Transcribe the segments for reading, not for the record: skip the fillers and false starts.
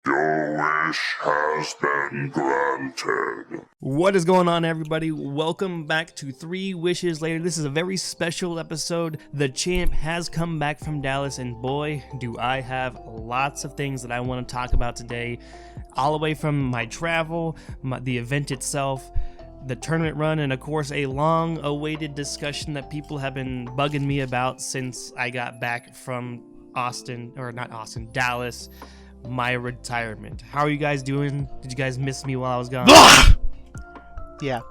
Your wish has been granted. What is going on, everybody? Welcome back to 3 Wishes Later. This is a very special episode. The champ has come back from Dallas, and boy, do I have lots of things that I want to talk about today. All the way from my travel, the event itself, the tournament run, and of course a long-awaited discussion that people have been bugging me about since I got back from Dallas. My retirement. How are you guys doing? Did you guys miss me while I was gone? Yeah.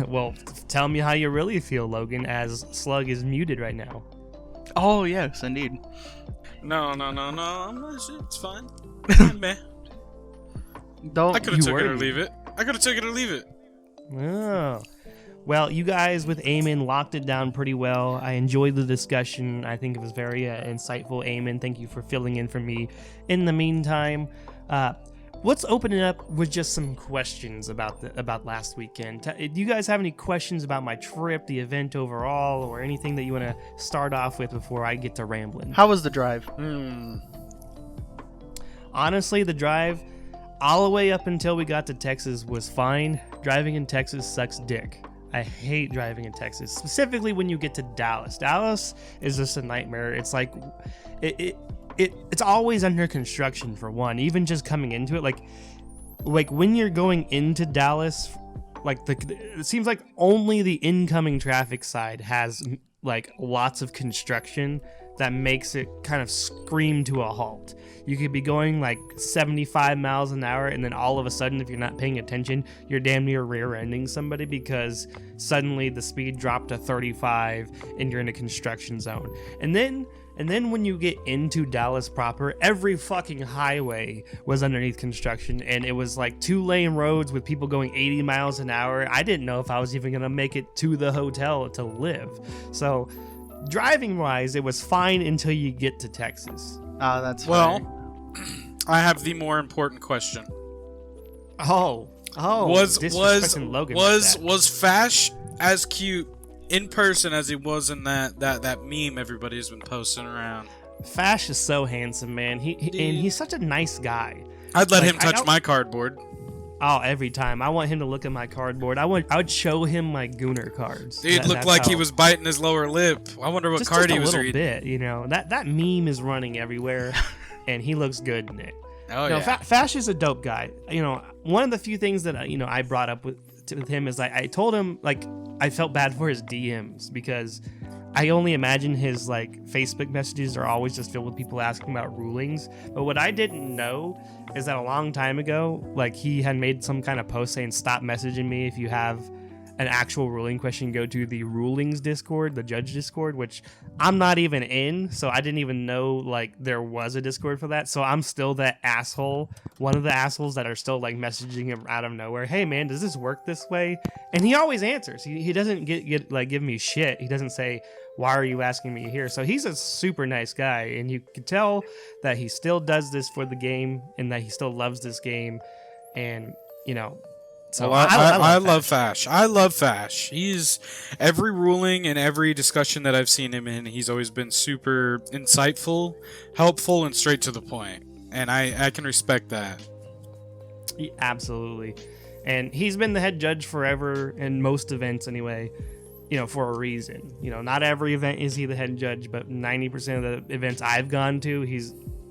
Well, tell me how you really feel, Logan, as Slug is muted right now. Oh, yes, indeed. No. It's fine. Man. I could have took it or leave it. Oh. Well, you guys with Eamon locked it down pretty well. I enjoyed the discussion. I think it was very insightful. Eamon, thank you for filling in for me. In the meantime, let's open it up with just some questions about last weekend. Do you guys have any questions about my trip, the event overall, or anything that you want to start off with before I get to rambling? How was the drive? Honestly, the drive all the way up until we got to Texas was fine. Driving in Texas sucks dick. I hate driving in Texas, specifically when you get to Dallas. Dallas is just a nightmare. It's like it's always under construction, for one. Even just coming into it, like when you're going into Dallas, it seems like only the incoming traffic side has like lots of construction that makes it kind of scream to a halt. You could be going like 75 miles an hour, and then all of a sudden, if you're not paying attention, you're damn near rear-ending somebody because suddenly the speed dropped to 35 and you're in a construction zone. And then when you get into Dallas proper, every fucking highway was underneath construction, and it was like 2-lane roads with people going 80 miles an hour. I didn't know if I was even gonna make it to the hotel to live. So driving wise, it was fine until you get to Texas. Oh, that's well. I have the more important question. Was Fash as cute in person as he was in that meme everybody's been posting around? Fash is so handsome, man. He's such a nice guy. I'd let him touch my cardboard. Oh, every time. I want him to look at my cardboard. I would show him my Gooner cards. Dude looked like he was biting his lower lip. I wonder what card he was reading. Just a little bit, you know. That meme is running everywhere, and he looks good in it. Oh, yeah. Fash is a dope guy. You know, one of the few things that I brought up with him is I told him, like, I felt bad for his DMs because I only imagine his like Facebook messages are always just filled with people asking about rulings. But what I didn't know is that a long time ago, like, he had made some kind of post saying, stop messaging me if you have an actual ruling question. Go to the rulings Discord, the judge Discord, which I'm not even in, so I didn't even know like there was a Discord for that. So I'm still that asshole, one of the assholes that are still like messaging him out of nowhere. Hey man, does this work this way? And he always answers. He doesn't get like give me shit. He doesn't say, why are you asking me here? So he's a super nice guy, and you can tell that he still does this for the game and that he still loves this game. And you know, so I love Fash. I love Fash. He's every ruling and every discussion that I've seen him in, he's always been super insightful, helpful, and straight to the point. And I can respect that. Absolutely. And he's been the head judge forever in most events anyway, you know, for a reason. You know, not every event is he the head judge, but 90% of the events I've gone to,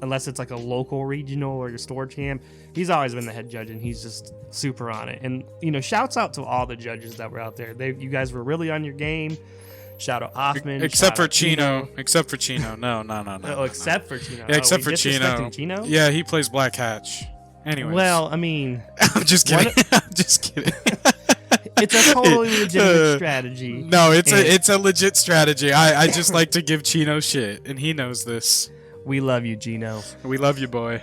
unless it's like a local regional or your store champ, he's always been the head judge, and he's just super on it. And you know, shouts out to all the judges that were out there. You guys were really on your game. Shout out Hoffman. Except for Chino. Except for Chino. No. Oh, except for Chino. Yeah, except for Chino. Yeah, he plays Black Hatch. Anyways. Well, I mean, I'm just kidding. I'm just kidding. It's a totally legitimate strategy. No, it's a legit strategy. I just like to give Chino shit, and he knows this. We love you, Gino. We love you, boy.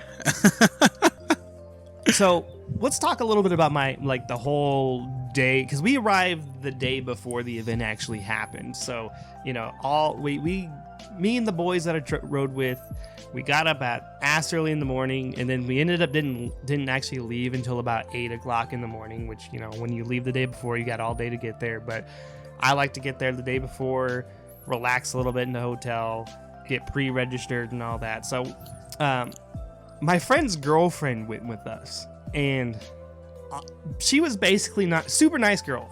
So let's talk a little bit about the whole day, because we arrived the day before the event actually happened. So, you know, me and the boys that I rode with, we got up at ass early in the morning, and then we ended up didn't actually leave until about 8 o'clock in the morning, which, you know, when you leave the day before, you got all day to get there. But I like to get there the day before, relax a little bit in the hotel, get pre-registered and all that. So my friend's girlfriend went with us, and she was basically not super nice girl.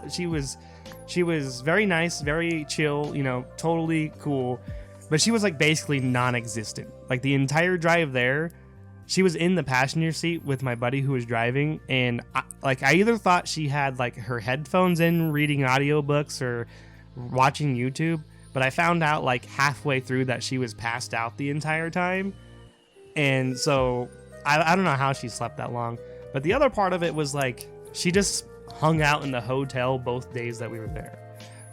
She was very nice, very chill, totally cool, but she was like basically non-existent. Like the entire drive there, she was in the passenger seat with my buddy who was driving, and I either thought she had like her headphones in reading audiobooks or watching YouTube, but I found out like halfway through that she was passed out the entire time. And so I don't know how she slept that long. But the other part of it was like she just hung out in the hotel both days that we were there.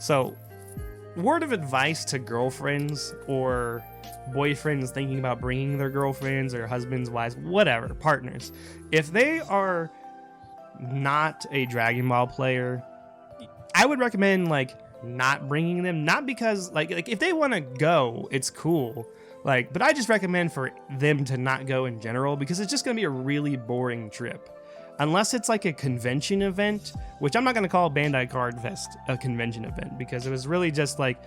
So word of advice to girlfriends or boyfriends thinking about bringing their girlfriends or husbands, wives, whatever, partners. If they are not a Dragon Ball player, I would recommend like not bringing them. Not because like if they want to go, it's cool. But I just recommend for them to not go in general because it's just going to be a really boring trip. Unless it's like a convention event, which I'm not going to call Bandai Card Fest a convention event because it was really just like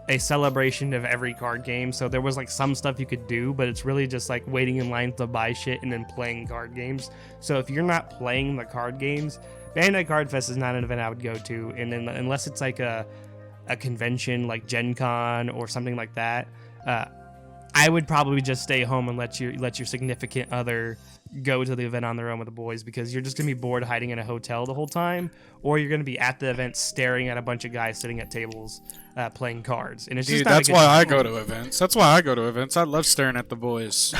a celebration of every card game. So there was like some stuff you could do, but it's really just like waiting in line to buy shit and then playing card games. So if you're not playing the card games, Bandai Card Fest is not an event I would go to. And then unless it's like a convention like Gen Con or something like that, I would probably just stay home and let your significant other go to the event on their own with the boys because you're just going to be bored hiding in a hotel the whole time, or you're going to be at the event staring at a bunch of guys sitting at tables playing cards. And it's just that's why I go to events. That's why I go to events. I love staring at the boys.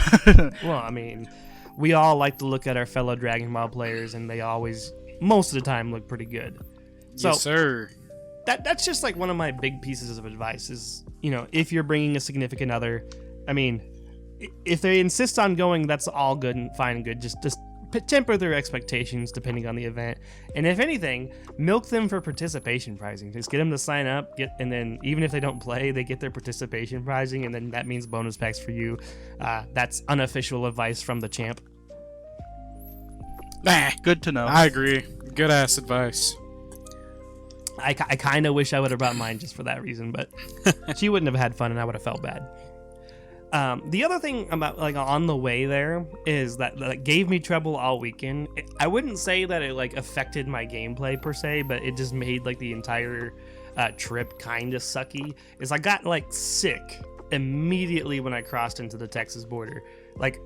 Well, I mean, we all like to look at our fellow Dragon Ball players, and they always, most of the time, look pretty good. So, yes, sir. That's just like one of my big pieces of advice is, if you're bringing a significant other, I mean, if they insist on going, that's all good and fine and good. Just temper their expectations depending on the event. And if anything, milk them for participation prizing. Just get them to sign up, and then even if they don't play, they get their participation prizing, and then that means bonus packs for you. That's unofficial advice from the champ. Good to know. I agree. Good ass advice. I kind of wish I would have brought mine just for that reason, but she wouldn't have had fun and I would have felt bad. The other thing about like on the way there is that gave me trouble all weekend. I wouldn't say that it like affected my gameplay per se, but it just made like the entire trip kind of sucky. Is I got like sick immediately when I crossed into the Texas border. Like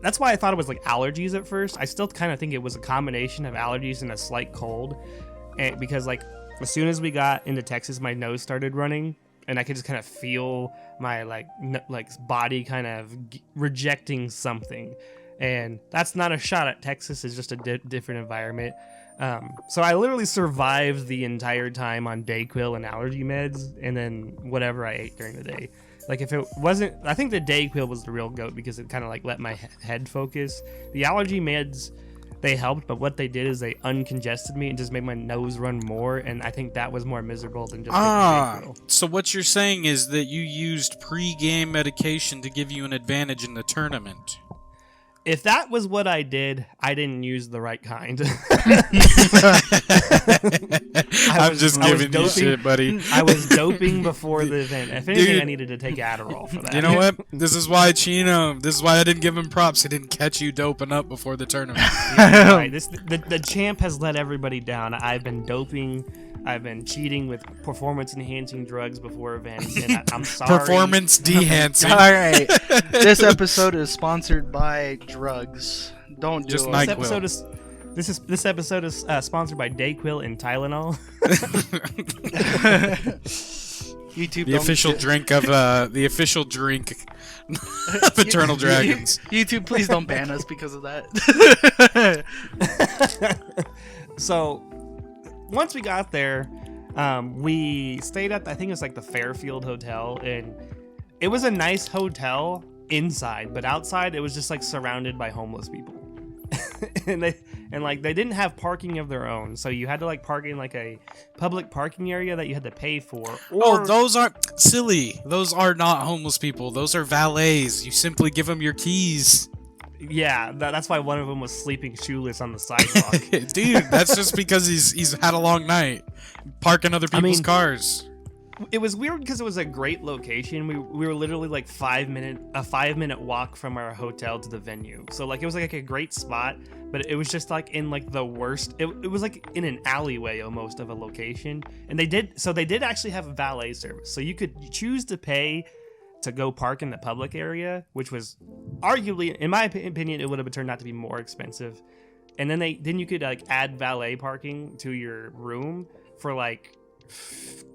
that's why I thought it was like allergies at first. I still kind of think it was a combination of allergies and a slight cold, because like as soon as we got into Texas, my nose started running. And I could just kind of feel my like body kind of rejecting something, and that's not a shot at Texas. It's just a different environment. So I literally survived the entire time on Dayquil and allergy meds, and then whatever I ate during the day. Like if it wasn't, I think the Dayquil was the real goat because it kind of like let my head focus. The allergy meds, they helped, but what they did is they uncongested me and just made my nose run more, and I think that was more miserable than just taking Dayquil. So what you're saying is that you used pre-game medication to give you an advantage in the tournament. If that was what I did, I didn't use the right kind. I'm just giving you shit, buddy. I was doping before the event. If anything, I needed to take Adderall for that. You know what? This is why I didn't give him props. He didn't catch you doping up before the tournament. Yeah, right. The champ has let everybody down. I've been doping. I've been cheating with performance-enhancing drugs before events, and I'm sorry. Performance-dehancing. All right. This episode is sponsored by drugs. Don't do Just it. NyQuil. This episode is sponsored by Dayquil and Tylenol. YouTube. The official drink of Eternal Dragons. YouTube, please don't ban us because of that. So, once we got there, we stayed at, I think it was like the Fairfield Hotel, and it was a nice hotel inside, but outside it was just like surrounded by homeless people. and they didn't have parking of their own, so you had to like park in like a public parking area that you had to pay for. Or, those aren't silly. Those are not homeless people. Those are valets. You simply give them your keys. Yeah, that's why one of them was sleeping shoeless on the sidewalk. Dude, that's just because he's had a long night parking other people's cars. it was weird because it was a great location. We were literally like 5-minute walk from our hotel to the venue. So like it was like a great spot, but it was just like in like the worst. It was like in an alleyway almost of a location. And they did actually have a valet service. So you could choose to pay to go park in the public area, which was arguably, in my opinion, it would have turned out to be more expensive. And then you could like add valet parking to your room for like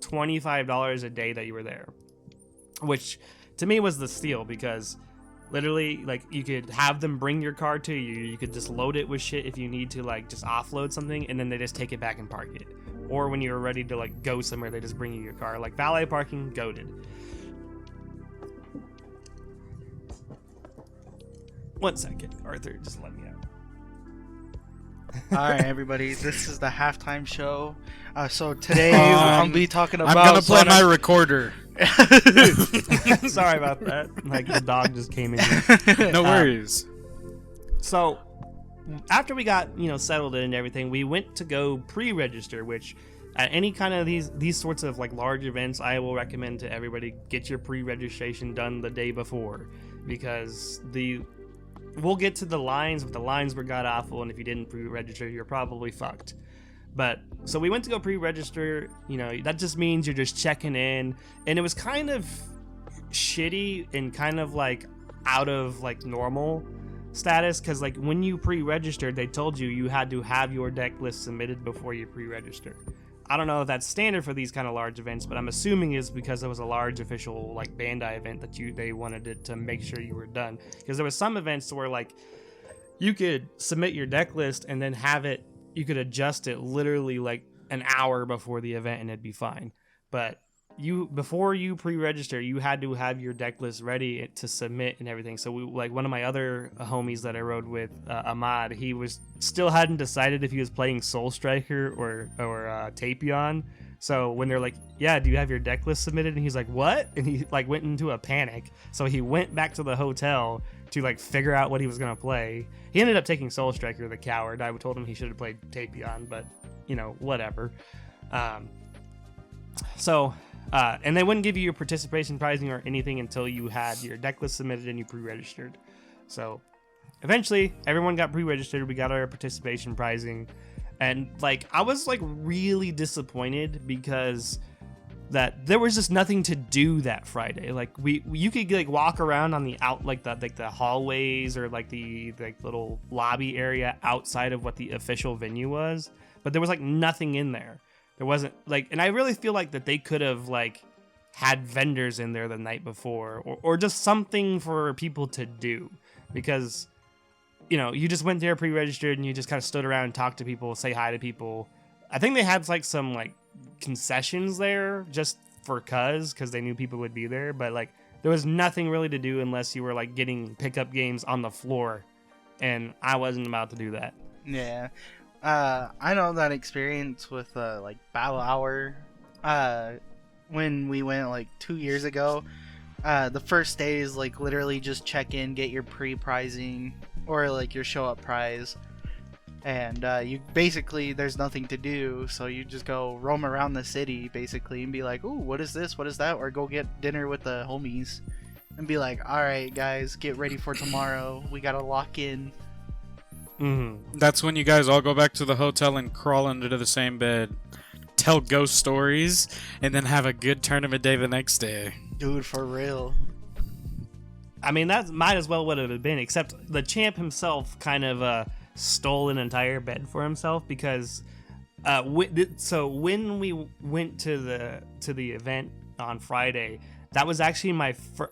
$25 a day that you were there, which to me was the steal, because literally like you could have them bring your car to you. You could just load it with shit if you need to like just offload something, and then they just take it back and park it. Or when you're ready to like go somewhere, they just bring you your car. Like valet parking, goated. One second, Arthur, just let me out. All right, everybody, this is the halftime show. So today I'll be talking about. I'm gonna play my recorder. Sorry about that. Like the dog just came in here. No worries. So after we got settled in and everything, we went to go pre-register, which at any kind of these sorts of like large events, I will recommend to everybody get your pre-registration done the day before, because we'll get to the lines, but the lines were god awful, and if you didn't pre-register, you're probably fucked. But so we went to go pre-register. That just means you're just checking in, and it was kind of shitty and kind of like out of like normal status, because like when you pre-registered, they told you had to have your deck list submitted before you pre-register. I don't know if that's standard for these kind of large events, but I'm assuming it's because it was a large official like Bandai event that they wanted it to make sure you were done. Because there was some events where like you could submit your deck list and then you could adjust it literally like an hour before the event and it'd be fine. But before you pre-register, you had to have your deck list ready to submit and everything. So one of my other homies that I rode with, Ahmad, he still hadn't decided if he was playing Soul Striker or Tapion. So when they're like, yeah, do you have your deck list submitted? And he's like, what? And he like went into a panic. So he went back to the hotel to like figure out what he was going to play. He ended up taking Soul Striker, the coward. I told him he should have played Tapion, but whatever. And they wouldn't give you your participation pricing or anything until you had your deck list submitted and you pre-registered. So eventually everyone got pre-registered. We got our participation pricing, and like I was like really disappointed because that there was just nothing to do that Friday. Like you could like walk around on the the hallways or like the little lobby area outside of what the official venue was, but there was like nothing in there. There wasn't like, and I really feel like that they could have like had vendors in there the night before, or just something for people to do, because you just went there pre-registered and you just kind of stood around and talked to people, say hi to people. I think they had like some like concessions there just because they knew people would be there, but like there was nothing really to do unless you were like getting pickup games on the floor, and I wasn't about to do that. Yeah. I know that experience with like Battle Hour when we went like 2 years ago. The first day is like literally just check in, get your pre-prizing or like your show up prize, and you basically there's nothing to do, so you just go roam around the city basically and be like, ooh, what is this, what is that, or go get dinner with the homies and be like, all right guys, get ready for tomorrow, we gotta lock in. Mm-hmm. That's when you guys all go back to the hotel and crawl under the same bed, tell ghost stories, and then have a good tournament day the next day. Dude, for real. I mean, that might as well would have been, except the champ himself kind of stole an entire bed for himself, because when we went to the event on Friday, that was actually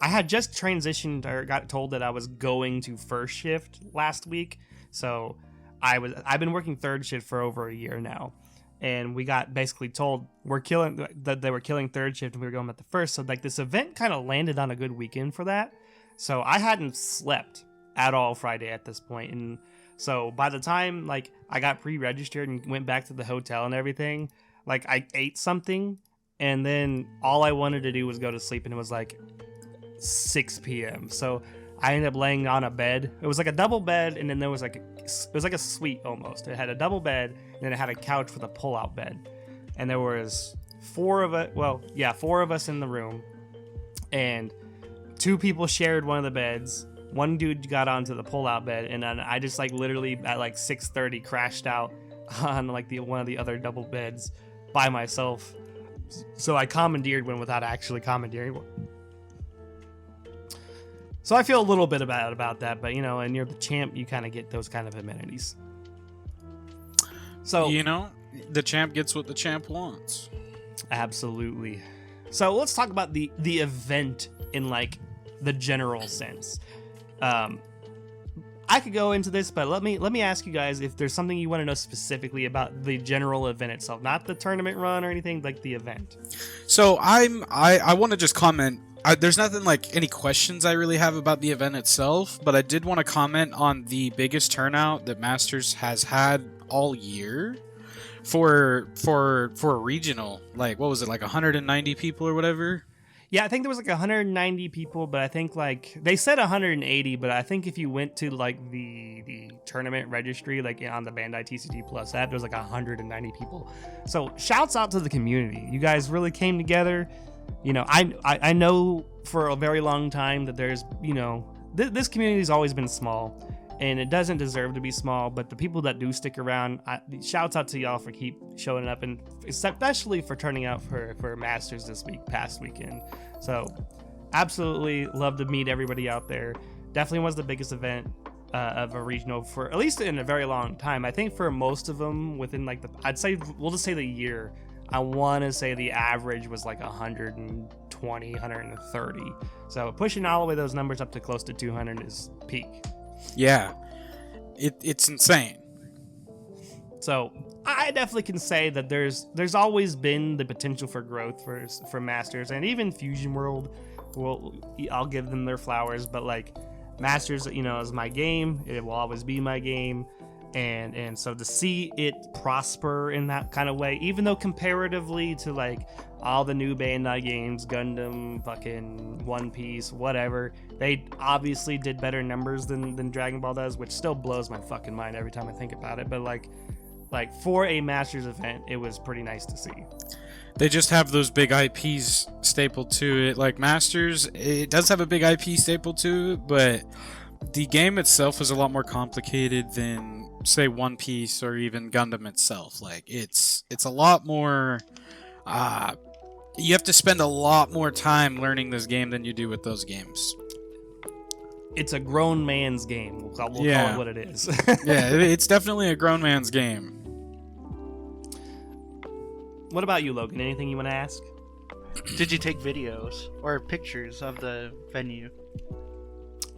I had just transitioned or got told that I was going to first shift last week. So I've been working third shift for over a year now, and we got basically told that they were killing third shift and we were going at the first. So like this event kind of landed on a good weekend for that. So I hadn't slept at all Friday at this point, and so by the time like I got pre-registered and went back to the hotel and everything, like I ate something, and then all I wanted to do was go to sleep, and it was like 6 p.m. So I ended up laying on a bed. It was like a double bed, and then there was like it was like a suite almost. It had a double bed, and then it had a couch with a pull-out bed, and there was four of us in the room, and 2 people shared one of the beds. One dude got onto the pull-out bed, and then I just like literally at like 6:30 crashed out on like one of the other double beds by myself. So I commandeered one without actually commandeering one. So I feel a little bit about that, but and you're the champ, you kind of get those kind of amenities. So the champ gets what the champ wants. Absolutely. So let's talk about the event in like the general sense. I could go into this, but let me ask you guys if there's something you want to know specifically about the general event itself, not the tournament run or anything, like the event. So I want to just comment. There's nothing like any questions I really have about the event itself, but I did want to comment on the biggest turnout that Masters has had all year for a regional. Like, what was it, like 190 people or whatever? Yeah, I think there was like 190 people, but I think like they said 180, but I think if you went to like the tournament registry, like on the Bandai TCG Plus app, there was like 190 people. So shouts out to the community. You guys really came together. I know for a very long time that there's, this community's always been small, and it doesn't deserve to be small, but the people that do stick around, shouts out to y'all for keep showing up, and especially for turning out for Masters this past weekend. So absolutely love to meet everybody out there. Definitely was the biggest event of a regional for at least in a very long time. I think for most of them within like we'll just say the year, I want to say the average was like 120, 130. So pushing all the way those numbers up to close to 200 is peak. Yeah, it's insane. So I definitely can say that there's always been the potential for growth for Masters, and even Fusion World. I'll give them their flowers, but like Masters, is my game. It will always be my game. And so to see it prosper in that kind of way, even though comparatively to like all the new Bandai games, Gundam, fucking One Piece, whatever, they obviously did better numbers than Dragon Ball does, which still blows my fucking mind every time I think about it. But like for a Masters event, it was pretty nice to see. They just have those big IPs stapled to it. Like Masters, it does have a big IP stapled to it, but the game itself is a lot more complicated than, say, One Piece or even Gundam itself. Like it's a lot more. You have to spend a lot more time learning this game than you do with those games. It's a grown man's game. We'll call it what it is. Yeah, it's definitely a grown man's game. What about you, Logan? Anything you want to ask? Did you take videos or pictures of the venue?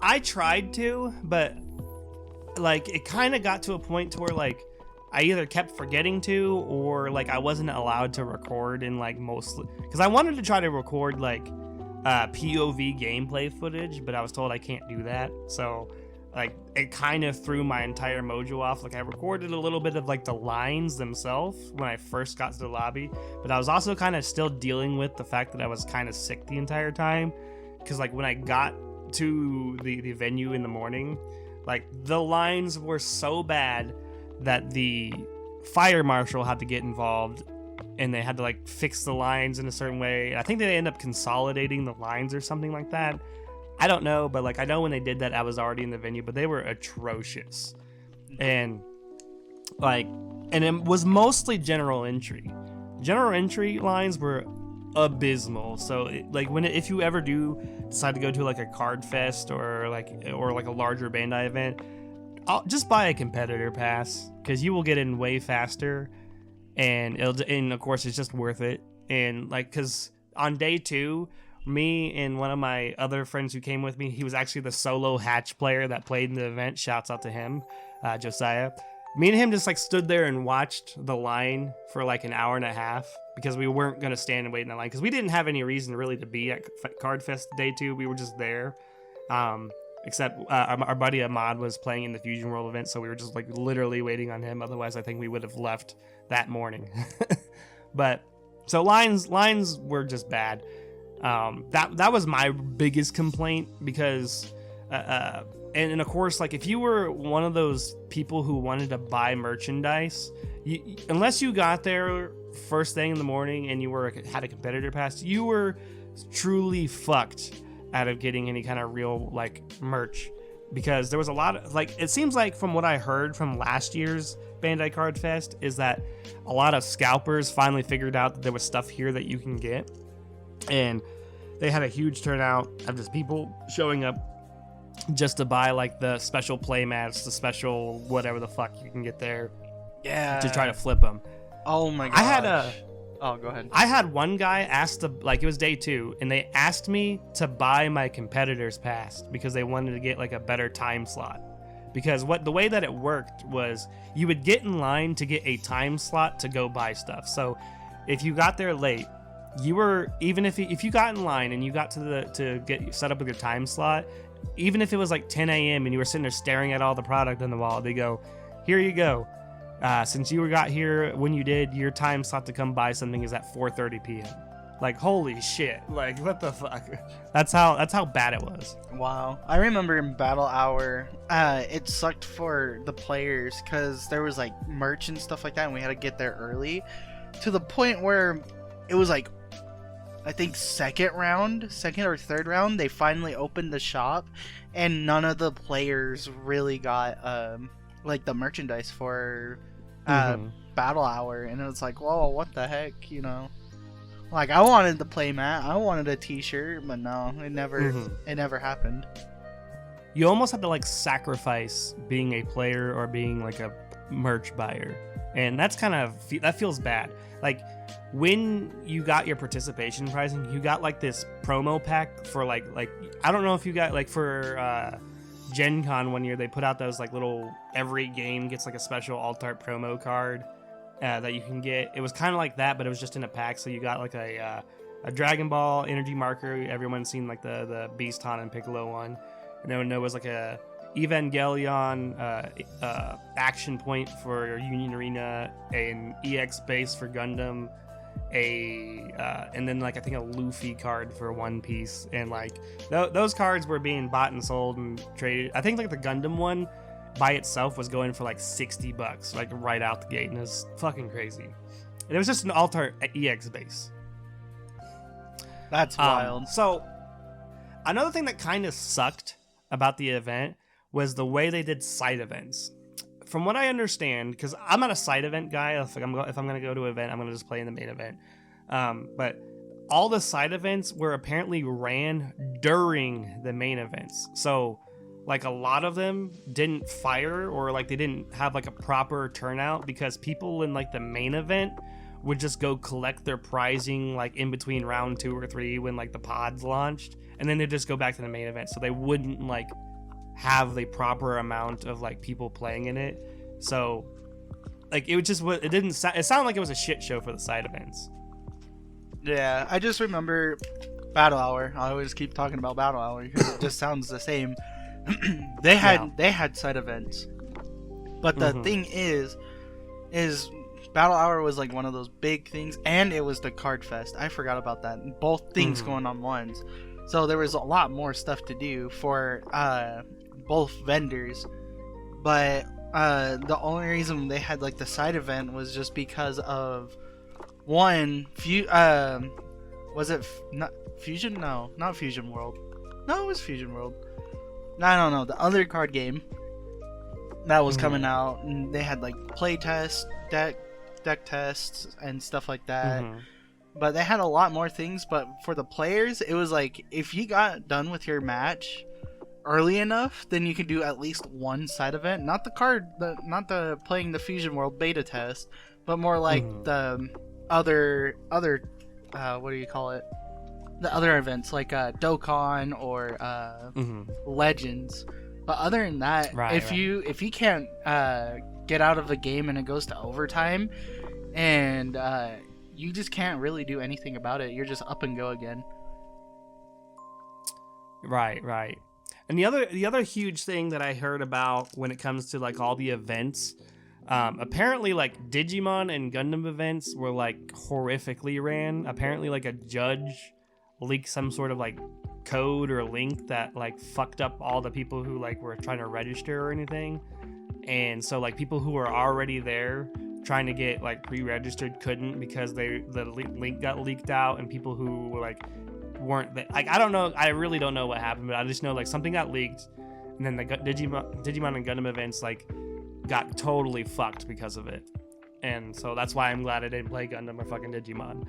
I tried to, but like it kind of got to a point to where like I either kept forgetting to, or like I wasn't allowed to record in like mostly because I wanted to try to record like POV gameplay footage, but I was told I can't do that. So like it kind of threw my entire mojo off. Like I recorded a little bit of like the lines themselves when I first got to the lobby, but I was also kind of still dealing with the fact that I was kind of sick the entire time, because like when I got to the venue in the morning, like the lines were so bad that the fire marshal had to get involved, and they had to like fix the lines in a certain way. I think they ended up consolidating the lines or something like that. I don't know, but like I know when they did that, I was already in the venue, but they were atrocious. And it was mostly general entry. General entry lines were abysmal. So if you ever do decide to go to like a card fest or like a larger Bandai event, just buy a competitor pass, because you will get in way faster, and of course it's just worth it. And like, because on day 2, me and one of my other friends who came with me, he was actually the solo hatch player that played in the event. Shouts out to him, Josiah. Me and him just like stood there and watched the line for like an hour and a half, because we weren't going to stand and wait in that line, because we didn't have any reason really to be at Card Fest day 2. We were just there. Except our buddy Ahmad was playing in the Fusion World event, so we were just like literally waiting on him. Otherwise, I think we would have left that morning. But so lines were just bad. That was my biggest complaint, because and of course, like if you were one of those people who wanted to buy merchandise, unless you got there first thing in the morning and you had a competitor pass, you were truly fucked out of getting any kind of real like merch, because there was a lot of like, it seems like from what I heard from last year's Bandai Card Fest is that a lot of scalpers finally figured out that there was stuff here that you can get, and they had a huge turnout of just people showing up just to buy like the special play mats, the special whatever the fuck you can get there, to try to flip them. Oh my gosh. Oh, go ahead. I had one guy ask to, like, it was day 2, and they asked me to buy my competitor's pass because they wanted to get like a better time slot. Because the way that it worked was you would get in line to get a time slot to go buy stuff. So if you got there late, you were, even if you got in line and you got to get set up with your time slot, even if it was like 10 a.m. and you were sitting there staring at all the product on the wall, they go, here you go. Since you got here when you did, your time slot to come buy something is at 4:30 p.m. Like, holy shit. Like, what the fuck? That's how bad it was. Wow. I remember in Battle Hour, it sucked for the players because there was like merch and stuff like that, and we had to get there early to the point where it was like, I think second or third round, they finally opened the shop, and none of the players really got like the merchandise for Battle Hour, and it was like, whoa, what the heck, you know? Like, I wanted the playmat, I wanted a t-shirt, but no, it never happened. You almost have to like sacrifice being a player or being like a merch buyer, and that's that feels bad. Like, when you got your participation pricing, you got like this promo pack for like I don't know if you got like for Gen Con one year, they put out those like little, every game gets like a special alt art promo card that you can get. It was kind of like that, but it was just in a pack. So you got like a Dragon Ball energy marker. Everyone's seen like the Beast Han and Piccolo one, and then there was like a Evangelion action point for Union Arena, an EX base for Gundam, and then like I think a Luffy card for One Piece, and like those cards were being bought and sold and traded. I think like the Gundam one by itself was going for like $60, like right out the gate, and it was fucking crazy. And it was just an alt-art EX base. That's wild. So another thing that kind of sucked about the event was the way they did side events. From what I understand, because I'm not a side event guy, if I'm going to go to an event, I'm going to just play in the main event. But all the side events were apparently ran during the main events. So, like, a lot of them didn't fire, or like they didn't have like a proper turnout, because people in like the main event would just go collect their prizing like in between round 2 or 3 when like the pods launched, and then they just go back to the main event. So they wouldn't like have the proper amount of like people playing in it. So like it sounded like it was a shit show for the side events. Yeah, I just remember Battle Hour. I always keep talking about Battle Hour because it just sounds the same. They had side events, but the thing is Battle Hour was like one of those big things, and it was the Card Fest. I forgot about that. Both things going on once, so there was a lot more stuff to do for both vendors. But the only reason they had like the side event was just because of one was it not Fusion? No, not Fusion World. No, it was Fusion World. I don't know, the other card game that was coming out, and they had like play tests, deck tests and stuff like that. But they had a lot more things. But for the players, it was like if you got done with your match early enough, then you could do at least one side event, not the playing the Fusion World beta test, but more like the other what do you call it? The other events like Dokkan or Legends. But other than that, if you can't get out of a game and it goes to overtime, and you just can't really do anything about it, you're just up and go again. Right. And the other huge thing that I heard about when it comes to like all the events, apparently like Digimon and Gundam events were like horrifically ran. Apparently like a judge leaked some sort of like code or link that like fucked up all the people who like were trying to register or anything. And so like people who were already there trying to get like pre-registered couldn't because the link got leaked out, and people who were like weren't like, I don't know, I really don't know what happened, but I just know like something got leaked, and then the Digimon and Gundam events like got totally fucked because of it. And so that's why I'm glad I didn't play Gundam or fucking Digimon.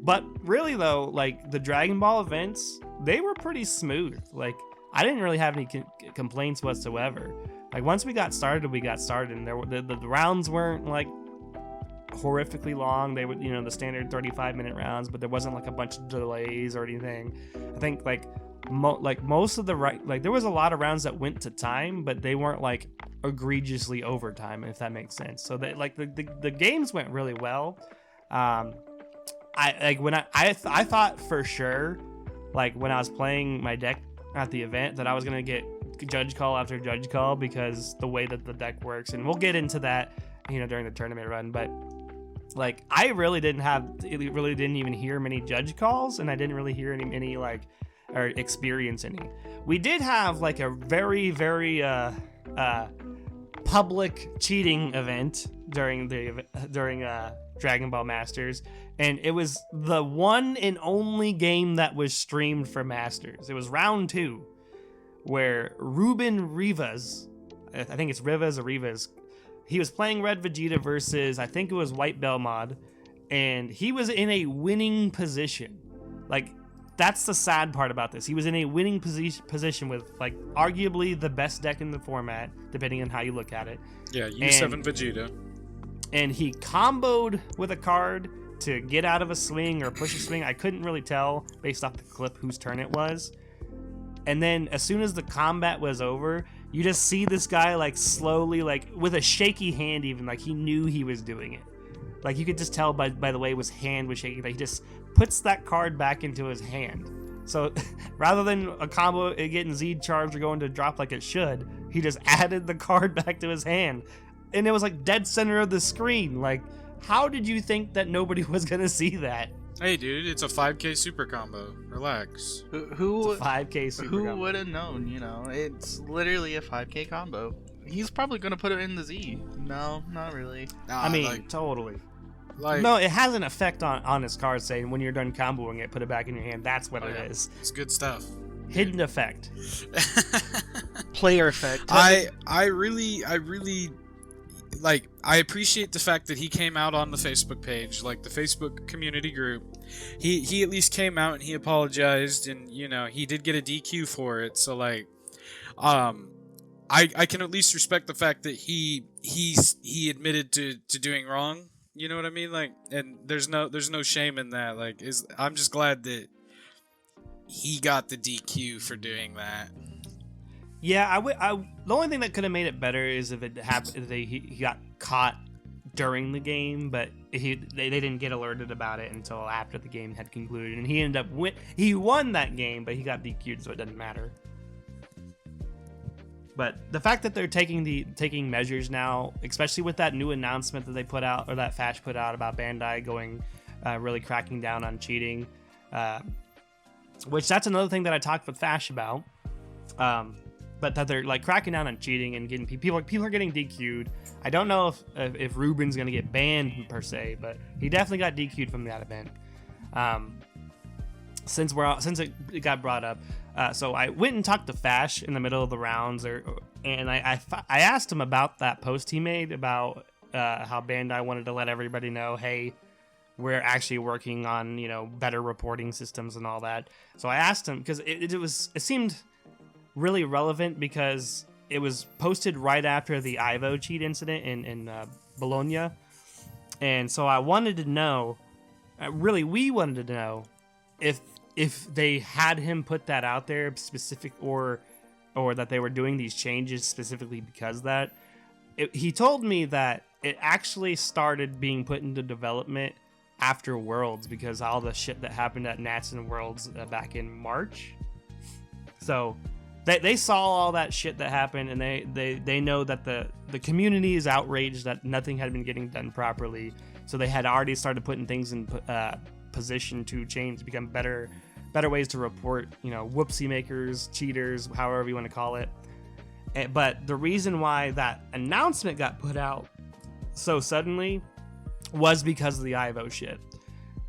But really though, like the Dragon Ball events, they were pretty smooth. Like I didn't really have any complaints whatsoever. Like once we got started, and there were the rounds weren't like horrifically long. They would, the standard 35-minute rounds, but there wasn't like a bunch of delays or anything. I think like most of the there was a lot of rounds that went to time, but they weren't like egregiously overtime, if that makes sense. So that like the games went really well. I thought for sure, like when I was playing my deck at the event, that I was gonna get judge call after judge call because the way that the deck works, and we'll get into that during the tournament run. But like I really didn't even hear many judge calls, and I didn't really hear any like or experience any. We did have like a very public cheating event during Dragon Ball Masters, and it was the one and only game that was streamed for Masters. It was round 2, where Ruben Rivas, I think it's Rivas or Rivas, he was playing Red Vegeta versus, I think it was White Belmod, and he was in a winning position. Like, that's the sad part about this. He was in a winning position with, like, arguably the best deck in the format, depending on how you look at it. Yeah, U7 Vegeta. And he comboed with a card to get out of a swing or push a swing. I couldn't really tell based off the clip whose turn it was. And then as soon as the combat was over, you just see this guy like slowly, like with a shaky hand even, like he knew he was doing it. Like you could just tell by the way his hand was shaking, that he just puts that card back into his hand. So rather than a combo getting Z charged or going to drop like it should, he just added the card back to his hand. And it was like dead center of the screen. Like, how did you think that nobody was gonna see that? Hey, dude, it's a 5K super combo. Relax. Who It's a 5K super who combo. would have known? It's literally a 5K combo. He's probably gonna put it in the Z. No, not really. Nah, I mean, like, totally. like, No, it has an effect on his card saying when you're done comboing it, put it back in your hand. That's what oh, it yeah, is. it's good stuff. Hidden effect. Player effect. I really like, I appreciate the fact that he came out on the Facebook page, like the Facebook community group. He at least came out and he apologized, and he did get a DQ for it. So like, I can at least respect the fact that he admitted to doing wrong. You know what I mean? Like, and there's no shame in that. Like, I'm just glad that he got the DQ for doing that. Yeah, the only thing that could have made it better is if it happened, if he got caught during the game, but they didn't get alerted about it until after the game had concluded, and he ended up he won that game, but he got DQ'd, so it doesn't matter. But the fact that they're taking measures now, especially with that new announcement that they put out, or that Fash put out about Bandai going really cracking down on cheating, which that's another thing that I talked with Fash about. But that they're like cracking down on cheating and getting people are getting DQ'd. I don't know if Ruben's gonna get banned per se, but he definitely got DQ'd from that event. Since it got brought up, so I went and talked to Fash in the middle of the rounds, and I asked him about that post he made about how Bandai wanted to let everybody know, hey, we're actually working on better reporting systems and all that. So I asked him because it seemed really relevant because it was posted right after the Ivo cheat incident in Bologna, and so I wanted to know, we wanted to know if they had him put that out there specific, or that they were doing these changes specifically because that. He told me that it actually started being put into development after Worlds because all the shit that happened at Nats and Worlds back in March. So they saw all that shit that happened, and they know that the community is outraged that nothing had been getting done properly. So they had already started putting things in position to change, become better ways to report, whoopsie makers, cheaters, however you want to call it. But the reason why that announcement got put out so suddenly was because of the Ivo shit.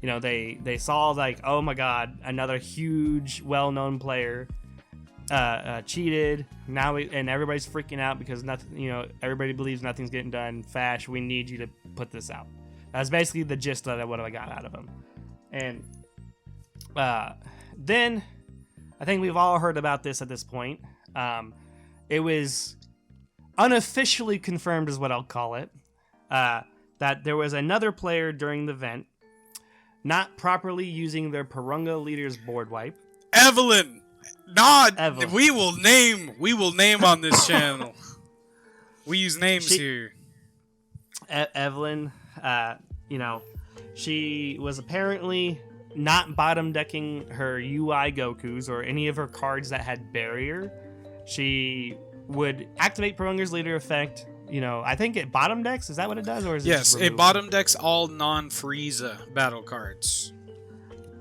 You know, they saw like, oh my god, another huge well-known player cheated. Now and everybody's freaking out because nothing. You know, everybody believes nothing's getting done. Fash, we need you to put this out. That's basically the gist of what I got out of him. And then I think we've all heard about this at this point. It was unofficially confirmed, is what I'll call it, that there was another player during the event not properly using their Purunga leader's board wipe. Evelyn. We will name on this channel. We use names here. Evelyn, you know, she was apparently not bottom decking her UI Gokus or any of her cards that had barrier. She would activate Purunga's leader effect. You know, I think it bottom decks. Is that what it does, or is it yes? Just It bottom decks all non-Frieza battle cards.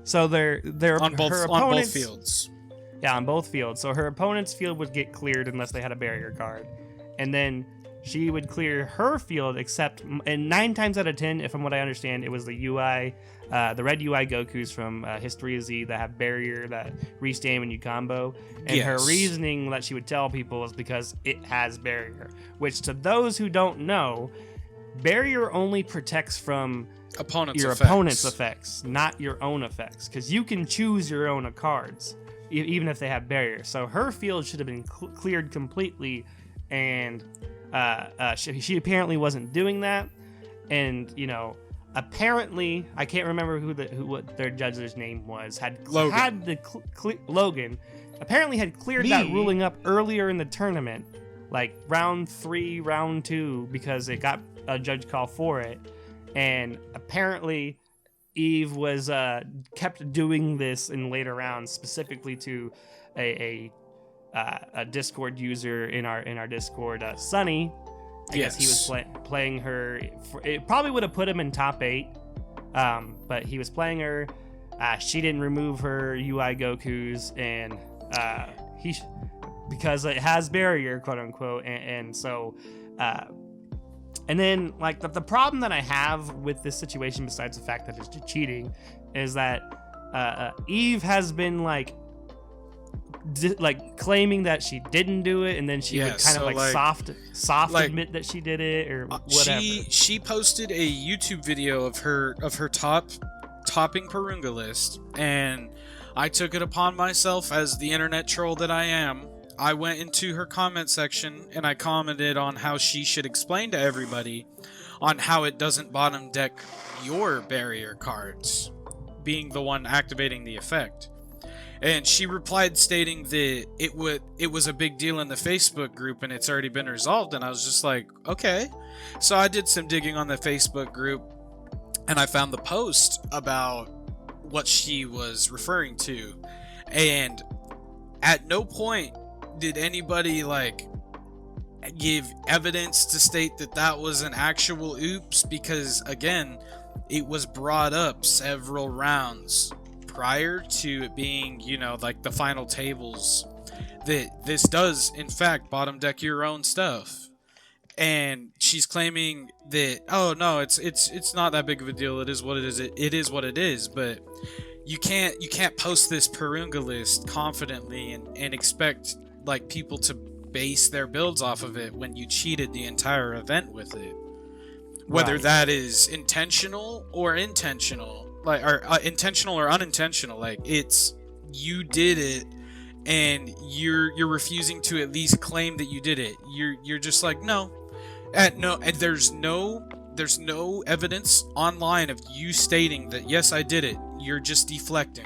So they're on both fields. Yeah, on both fields. So her opponent's field would get cleared unless they had a barrier card, and then she would clear her field, except, and 9 times out of 10, if from what I understand, it was the UI, the red UI Gokus from History of Z that have barrier that restand when you combo. And her reasoning that she would tell people is because it has barrier, which to those who don't know, barrier only protects from opponent's effects, not your own effects, because you can choose your own cards, even if they have barrier. So her field should have been cleared completely, and she apparently wasn't doing that. And you know, apparently, I can't remember what their judge's name was. Logan apparently had cleared that ruling up earlier in the tournament, like round 3, round 2, because it got a judge call for it. And apparently Eve was kept doing this in later rounds, specifically to a Discord user in our Discord, Sunny. I guess he was playing her. It probably would have put him in top 8, but he was playing her. She didn't remove her UI Gokus, and because it has barrier, quote unquote, and so. And then, like, the problem that I have with this situation, besides the fact that it's cheating, is that Eve has been like claiming that she didn't do it, and then she would kind of soft admit that she did it or whatever. She posted a YouTube video of her topping Purunga list, and I took it upon myself, as the internet troll that I am. I went into her comment section and I commented on how she should explain to everybody on how it doesn't bottom deck your barrier cards, being the one activating the effect. And she replied stating that it was a big deal in the Facebook group and it's already been resolved. And I was just like, okay. So I did some digging on the Facebook group and I found the post about what she was referring to. And at no point did anybody give evidence to state that was an actual oops, because again, it was brought up several rounds prior to it being, the final tables, that this does in fact bottom deck your own stuff. And she's claiming that, oh no, it's not that big of a deal, it is what it is, it is what it is. But you can't post this Purunga list confidently and expect people to base their builds off of it when you cheated the entire event with it, whether that is intentional or unintentional. It's, you did it, and you're refusing to at least claim that you did it. You're just like, no, and there's no evidence online of you stating that yes, I did it. You're just deflecting.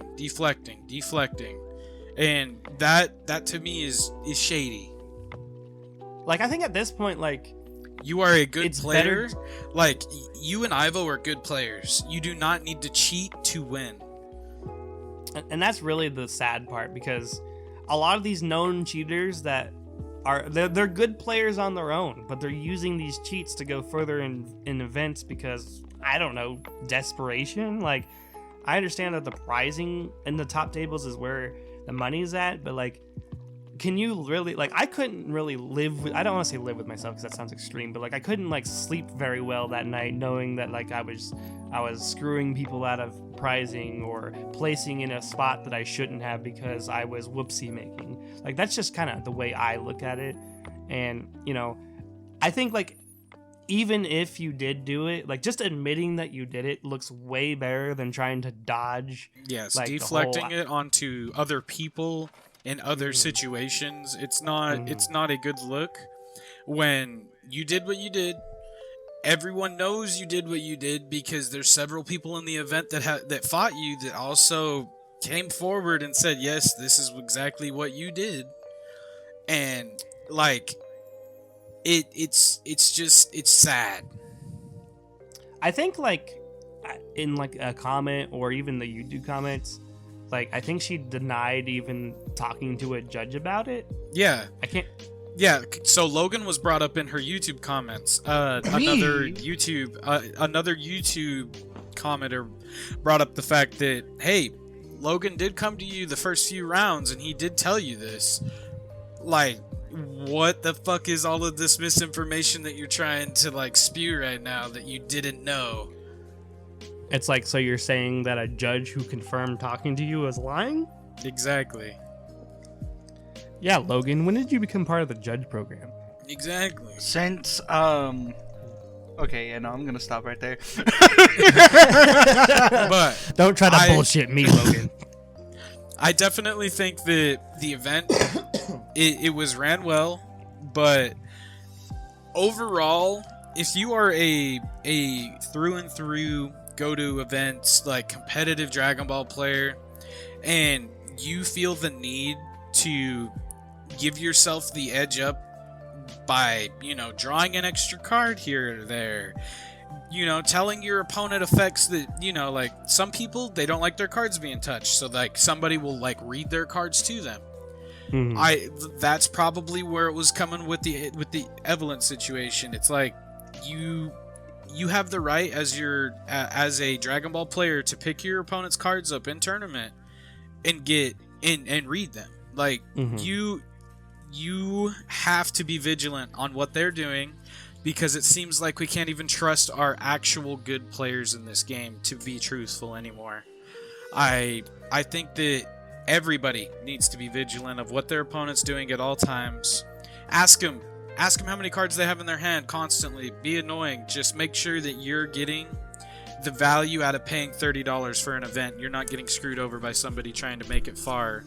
And that to me is shady. I think at this point, you are a good player. Better. You and Ivo are good players. You do not need to cheat to win. And that's really the sad part, because a lot of these known cheaters that they're good players on their own, but they're using these cheats to go further in events because, I don't know, desperation. I understand that the prizing in the top tables is where the money's at, but can you really like? I couldn't really live with. I don't want to say live with myself because that sounds extreme, but like I couldn't like sleep very well that night, knowing that like I was screwing people out of prizing or placing in a spot that I shouldn't have because I was whoopsie making. Like that's just kind of the way I look at it, and you know, I think like even if you did do it, like just admitting that you did it looks way better than trying to dodge. Yes, like, deflecting it onto other people in other situations. It's not a good look when you did what you did. Everyone knows you did what you did because there's several people in the event that fought you that also came forward and said, yes, this is exactly what you did. And like it's sad. I think like in like a comment or even the YouTube comments, like I think she denied even talking to a judge about it. Yeah. I can't. Yeah, so Logan was brought up in her YouTube comments. Another YouTube commenter brought up the fact that, hey, Logan did come to you the first few rounds and he did tell you this. Like, what the fuck is all of this misinformation that you're trying to like spew right now that you didn't know? It's like, so you're saying that a judge who confirmed talking to you was lying? Exactly. Yeah, Logan, when did you become part of the judge program? Exactly. Since okay, yeah, no, I'm gonna stop right there. But don't try to bullshit me, Logan. I definitely think that the event it was ran well, but overall, if you are a through and through go to events like competitive Dragon Ball player and you feel the need to give yourself the edge up by, you know, drawing an extra card here or there, you know, telling your opponent effects that, you know, like some people, they don't like their cards being touched, so like somebody will like read their cards to them. That's probably where it was coming with the Evelyn situation. It's like you have the right as a Dragon Ball player to pick your opponent's cards up in tournament and get in and read them. Like you have to be vigilant on what they're doing because it seems like we can't even trust our actual good players in this game to be truthful anymore. I think that everybody needs to be vigilant of what their opponent's doing at all times. Ask them how many cards they have in their hand constantly. Be annoying. Just make sure that you're getting the value out of paying $30 for an event. You're not getting screwed over by somebody trying to make it far.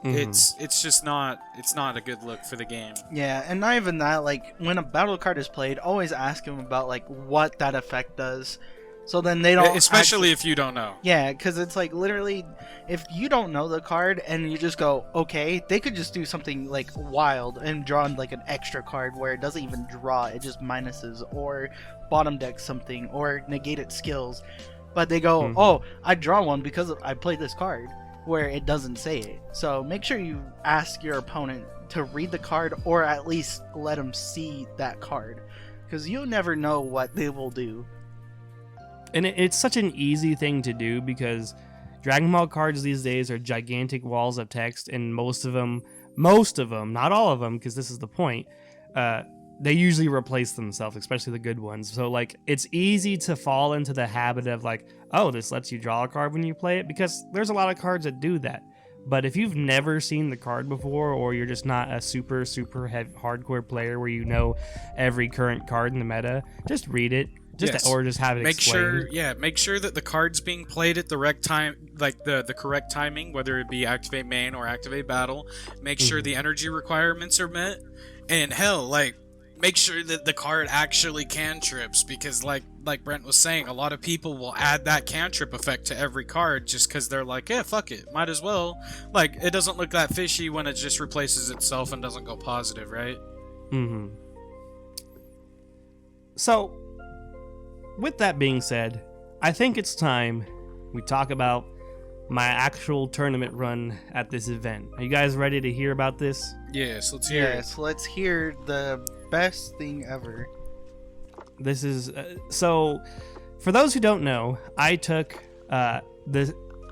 It's just not a good look for the game. Yeah, and not even that, like when a battle card is played, always ask them about like what that effect does. So then they don't especially if you don't know. Yeah, because it's like literally if you don't know the card and you just go okay, they could just do something like wild and draw like an extra card where it doesn't even draw, it just minuses or bottom deck something or negate its skills. But they go, oh, I draw one because I played this card, where it doesn't say it. So make sure you ask your opponent to read the card or at least let them see that card, because you never know what they will do. And it's such an easy thing to do because Dragon Ball cards these days are gigantic walls of text, and most of them, not all of them, because this is the point, they usually replace themselves, especially the good ones. So like it's easy to fall into the habit of like, oh, this lets you draw a card when you play it, because there's a lot of cards that do that. But if you've never seen the card before, or you're just not a super hardcore player where you know every current card in the meta, just read it. Or just have it explained. Make sure that the card's being played at the correct time, like the correct timing, whether it be activate main or activate battle. Make sure the energy requirements are met, and hell, like make sure that the card actually cantrips, because like Brent was saying, a lot of people will add that cantrip effect to every card just because they're like, yeah, fuck it, might as well. Like it doesn't look that fishy when it just replaces itself and doesn't go positive, right? So, with that being said, I think it's time we talk about my actual tournament run at this event. Are you guys ready to hear about this? Yes, let's hear it. Yes, let's hear the best thing ever. This is so. For those who don't know, I took I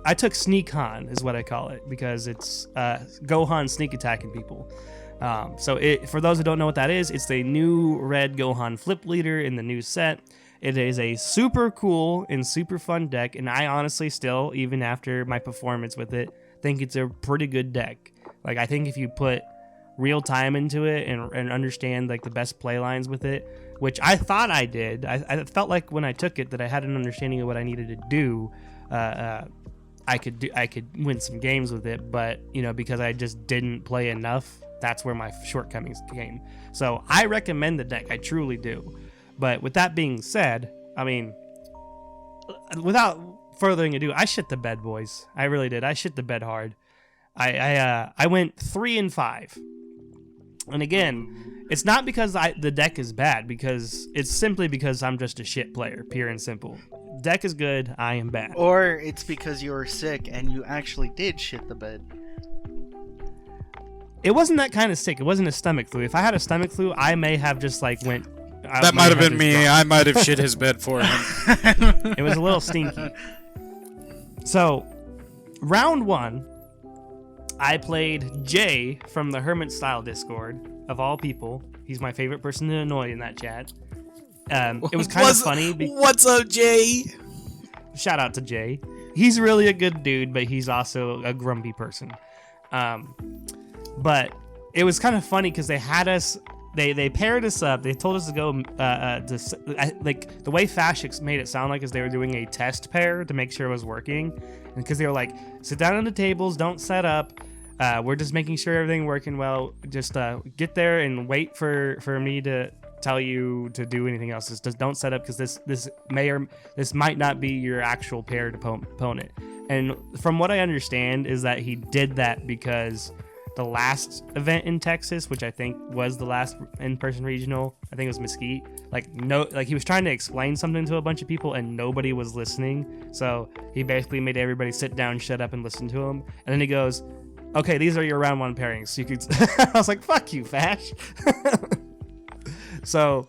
I took Sneak Han is what I call it, because it's Gohan sneak attacking people. For those who don't know what that is, it's the new red Gohan flip leader in the new set. It is a super cool and super fun deck, and I honestly still, even after my performance with it, think it's a pretty good deck. Like, I think if you put real time into it and understand like the best play lines with it, which I thought I did, I felt like when I took it that I had an understanding of what I needed to do. I could win some games with it, but because I just didn't play enough, that's where my shortcomings came. So I recommend the deck, I truly do. But with that being said, I mean, without furthering ado, I shit the bed, boys. I really did. I shit the bed hard. I went 3-5. And again, it's not because the deck is bad, because it's simply because I'm just a shit player, pure and simple. Deck is good, I am bad. Or it's because you were sick and you actually did shit the bed. It wasn't that kind of sick. It wasn't a stomach flu. If I had a stomach flu, I may have just like went. That might have been me. I might have shit his bed for him. It was a little stinky. So, round 1, I played Jay from the Hermit Style Discord, of all people. He's my favorite person to annoy in that chat. It was kind of funny. What's up, Jay? Shout out to Jay. He's really a good dude, but he's also a grumpy person. But it was kind of funny because they had us. They paired us up. They told us to go like the way Fashix made it sound like is they were doing a test pair to make sure it was working, and because they were like, sit down on the tables, don't set up. We're just making sure everything working well. Just get there and wait for me to tell you to do anything else. Just don't set up, because this might not be your actual paired opponent. And from what I understand is that he did that because the last event in Texas, which I think was the last in-person regional, I think it was Mesquite, like he was trying to explain something to a bunch of people and nobody was listening. So he basically made everybody sit down, shut up, and listen to him. And then he goes, okay, these are your round 1 pairings. So you could I was like, fuck you, Fash. So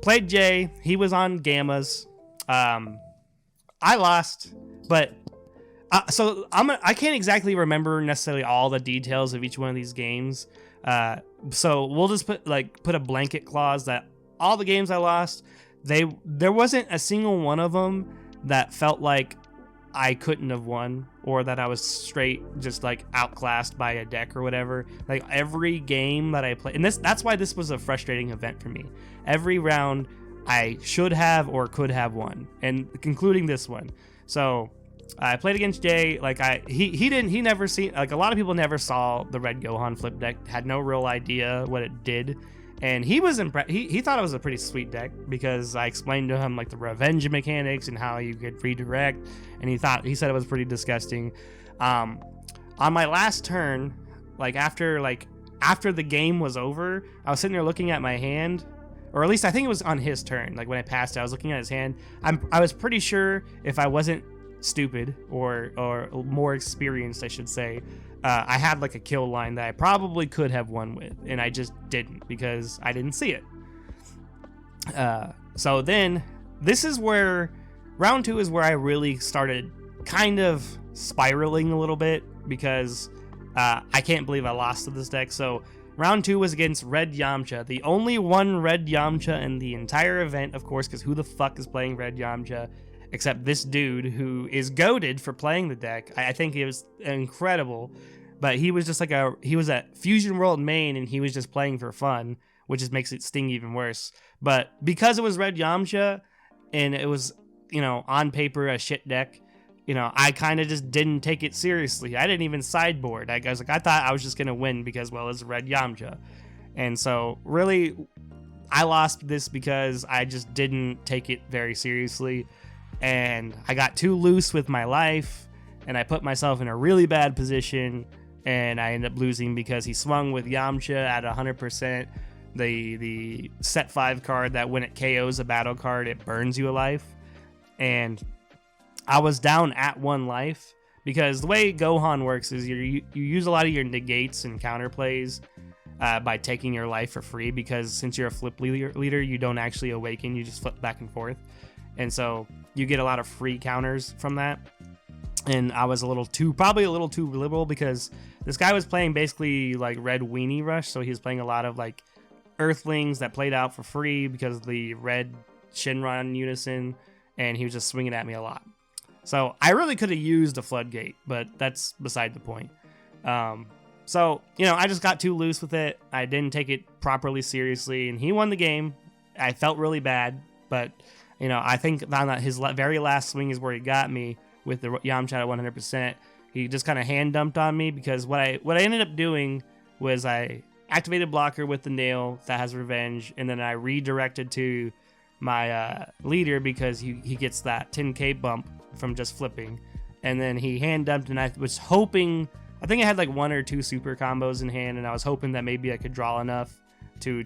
played Jay. He was on Gammas. I lost, but so I can't exactly remember necessarily all the details of each one of these games. So we'll just put a blanket clause that all the games I lost, there wasn't a single one of them that felt like I couldn't have won, or that I was straight just like outclassed by a deck or whatever. Like every game that I played, and that's why this was a frustrating event for me. Every round I should have or could have won, and including this one. So I played against Jay. Like he never seen, like a lot of people never saw the red Gohan flip deck, had no real idea what it did. And he was impressed. He thought it was a pretty sweet deck because I explained to him like the revenge mechanics and how you could redirect, and he said it was pretty disgusting. On my last turn, like after the game was over, I was sitting there looking at my hand, or at least I think it was on his turn. Like when I passed it, I was looking at his hand. I was pretty sure if I wasn't stupid or more experienced, I should say, I had like a kill line that I probably could have won with, and I just didn't because I didn't see it. So then this is where round 2 is where I really started kind of spiraling a little bit, because I can't believe I lost to this deck. So round 2 was against Red Yamcha, the only one Red Yamcha in the entire event, of course, because who the fuck is playing Red Yamcha except this dude who is goated for playing the deck. I think it was incredible, but he was just like he was at Fusion World main, and he was just playing for fun, which just makes it sting even worse. But because it was Red Yamcha and it was, on paper a shit deck, I kind of just didn't take it seriously. I didn't even sideboard. I was like, I thought I was just gonna win because, well, it's Red Yamcha. And so really I lost this because I just didn't take it very seriously, and I got too loose with my life, and I put myself in a really bad position, and I ended up losing because he swung with Yamcha at 100%. The set 5 card that when it KOs a battle card, it burns you a life. And I was down at 1 life, because the way Gohan works is you use a lot of your negates and counterplays by taking your life for free, because since you're a flip leader, you don't actually awaken, you just flip back and forth. And so you get a lot of free counters from that. and I was probably a little too liberal, because this guy was playing basically like Red Weenie Rush, so he was playing a lot of like Earthlings that played out for free because of the red Shinron unison, and he was just swinging at me a lot. So I really could have used a Floodgate, but that's beside the point. So, I just got too loose with it. I didn't take it properly seriously, and he won the game. I felt really bad, but, I think on his very last swing is where he got me with the Yamcha at 100%. He just kind of hand dumped on me, because what I ended up doing was I activated blocker with the nail that has revenge, and then I redirected to my leader because he gets that 10k bump from just flipping, and then he hand dumped, and I was hoping, I think I had like 1 or 2 super combos in hand, and I was hoping that maybe I could draw enough to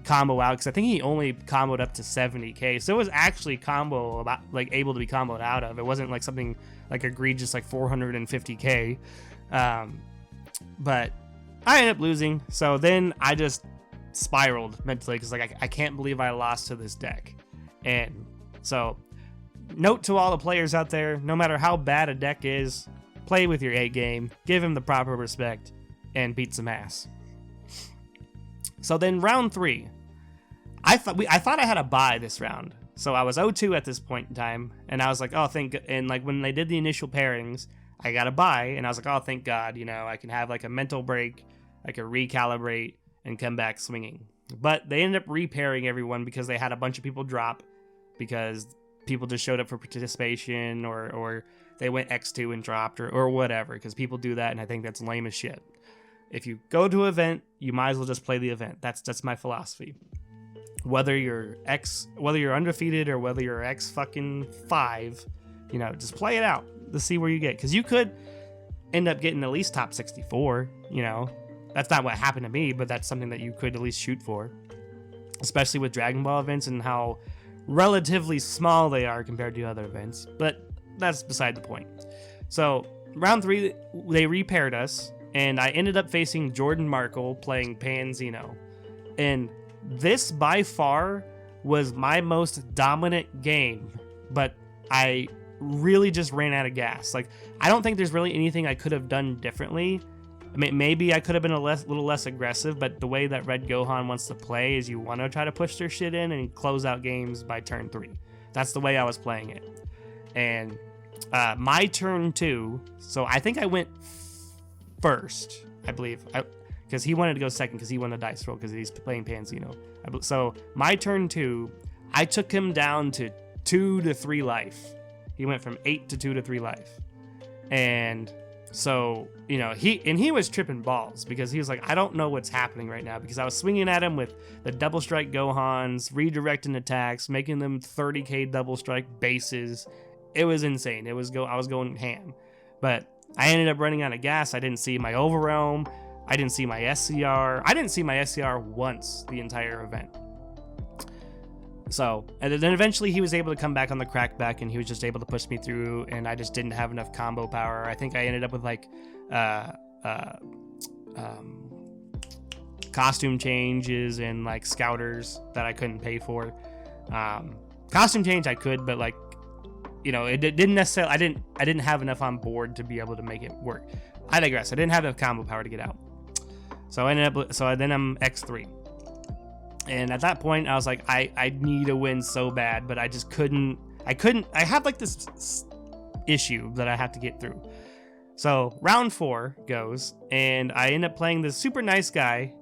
combo out, because I think he only comboed up to 70k, so it was actually able to be comboed out of. It wasn't like something like egregious like 450k, but I ended up losing. So then I just spiraled mentally, because like I can't believe I lost to this deck. And so, note to all the players out there, no matter how bad a deck is, play with your A game, give him the proper respect, and beat some ass. So then round 3, I thought I had a bye this round. So I was 0-2 at this point in time, and I was like, oh, and like when they did the initial pairings, I got a bye, and I was like, oh, thank God, I can have like a mental break, I can recalibrate, and come back swinging. But they ended up repairing everyone because they had a bunch of people drop, because people just showed up for participation, or they went X2 and dropped, or whatever, because people do that, and I think that's lame as shit. If you go to an event, you might as well just play the event. That's my philosophy. Whether you're undefeated or whether you're X fucking 5, just play it out to see where you get. Because you could end up getting at least top 64, That's not what happened to me, but that's something that you could at least shoot for. Especially with Dragon Ball events and how relatively small they are compared to other events. But that's beside the point. So, round 3, they repaired us, and I ended up facing Jordan Markle playing Pan Zeno. And this by far was my most dominant game, but I really just ran out of gas. Like, I don't think there's really anything I could have done differently. I mean, maybe I could have been a little less aggressive, but the way that Red Gohan wants to play is you want to try to push their shit in and close out games by turn 3. That's the way I was playing it. And my turn 2, so I think I went first, I believe, because he wanted to go second because he won the dice roll because he's playing Panzino. So my turn 2, I took him down to 2 to 3 life. He went from 8 to 2 to 3 life. And so, he was tripping balls because he was like, I don't know what's happening right now, because I was swinging at him with the double strike Gohans, redirecting attacks, making them 30k double strike bases. It was insane. I was going ham. But I ended up running out of gas. I didn't see my Overrealm. I didn't see my SCR. I didn't see my SCR once the entire event. So, and then eventually he was able to come back on the crackback, and he was just able to push me through, and I just didn't have enough combo power. I think I ended up with like costume changes and like scouters that I couldn't pay for. Costume change I could, but like, it didn't necessarily, I didn't have enough on board to be able to make it work. I digress. I didn't have enough combo power to get out. So then I'm X3. And at that point, I was like, I need a win so bad, but I just couldn't. I have like this issue that I have to get through. So round 4 goes, and I end up playing this super nice guy.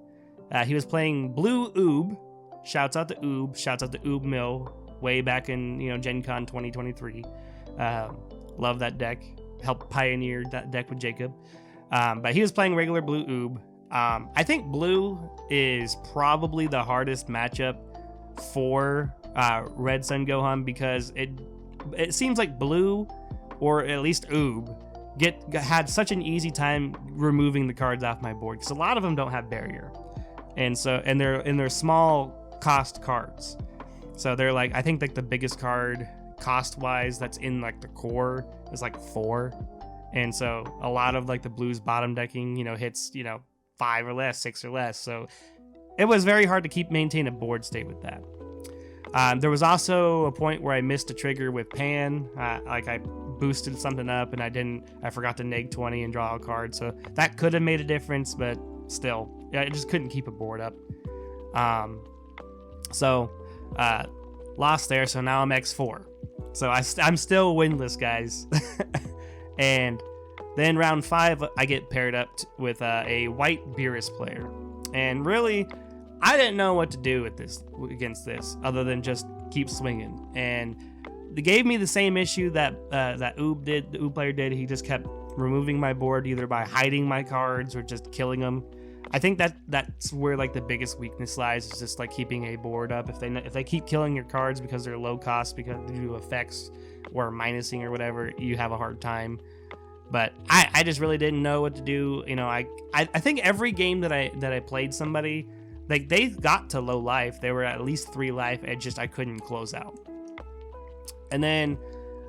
He was playing Blue Oob. Shouts out to Oob. Shouts out to Oob Mill way back in Gen Con 2023. Love that deck. Helped pioneer that deck with Jacob. But he was playing regular Blue Oob. I think blue is probably the hardest matchup for Red Sun Gohan, because it seems like blue, or at least Oob, had such an easy time removing the cards off my board, because a lot of them don't have barrier, and they're small cost cards. So they're like, I think like the biggest card cost wise that's in like the core is like 4, and so a lot of like the blues bottom decking hits 5 or less, 6 or less. So it was very hard to maintain a board state with that. There was also a point where I missed a trigger with Pan. I boosted something up, and I forgot to neg 20 and draw a card, so that could have made a difference, but still, yeah, I just couldn't keep a board up. Lost there, so now I'm X4. So I'm still winless, guys. And then round 5, I get paired up with a white Beerus player. And really, I didn't know what to do against this, other than just keep swinging. And they gave me the same issue that Oob did. The Oob player did. He just kept removing my board either by hiding my cards or just killing them. I think that's where like the biggest weakness lies, is just like keeping a board up. If they keep killing your cards because they're low cost, because they do effects or minusing or whatever, you have a hard time. But I just really didn't know what to do. You know, I think every game that I played somebody, like they got to low life. They were at least 3 life. I couldn't close out. And then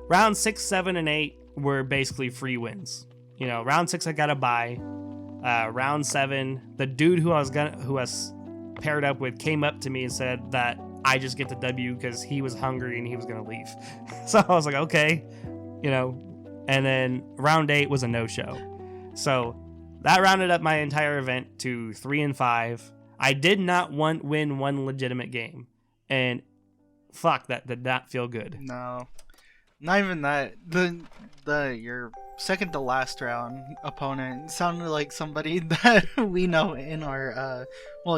round 6, 7, and 8 were basically free wins. You know, round 6 I got a bye. Round 7, the dude who I was paired up with came up to me and said that I just get the W because he was hungry and he was gonna leave. So I was like, okay, you know. And then round 8 was a no-show. So that rounded up my entire event to 3 and 5. I did not win one legitimate game, and fuck, that did not feel good. No, not even that. Your second to last round opponent sounded like somebody that we know in our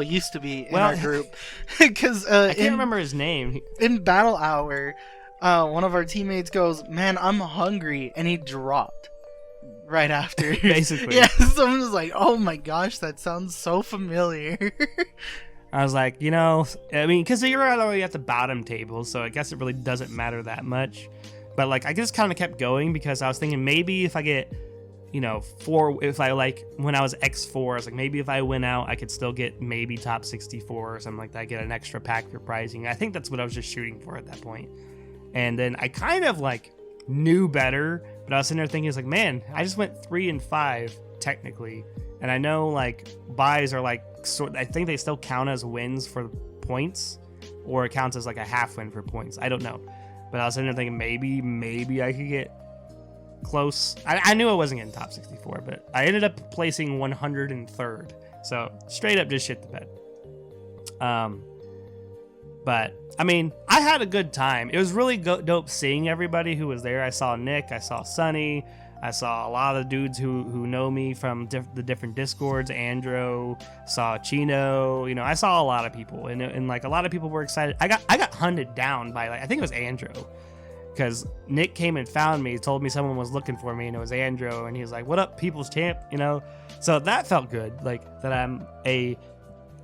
used to be in our group, because I can't remember his name. In Battle Hour, one of our teammates goes, "Man, I'm hungry," and he dropped right after. Basically, yeah. Someone was like, "Oh my gosh, that sounds so familiar." I was like, you know, I mean, because you're already at the bottom table, so I guess it really doesn't matter that much. But like, I just kind of kept going because I was thinking maybe if I get, you know, when I was X4, I was like, maybe if I win out, I could still get maybe top 64 or something like that, get an extra pack for prizing. I think that's what I was just shooting for at that point. And then I kind of like knew better, but I was sitting there thinking, it's like, man, I just went 3 and 5 technically. And I know like buys are like, I think they still count as wins for points, or it counts as like a half win for points. I don't know. But I was sitting there thinking maybe I could get close. I knew I wasn't getting top 64, but I ended up placing 103rd. So straight up just shit the bed. But I mean, I had a good time. It was really dope seeing everybody who was there. I saw Nick, I saw Sunny, I saw a lot of the dudes who know me from the different Discords. Andro, saw Chino. You know, I saw a lot of people, and like a lot of people were excited. I got hunted down by, like, I think it was Andro, because Nick came and found me, told me someone was looking for me, and it was Andro, and he was like, "What up, people's champ?" You know, so that felt good, like that I'm a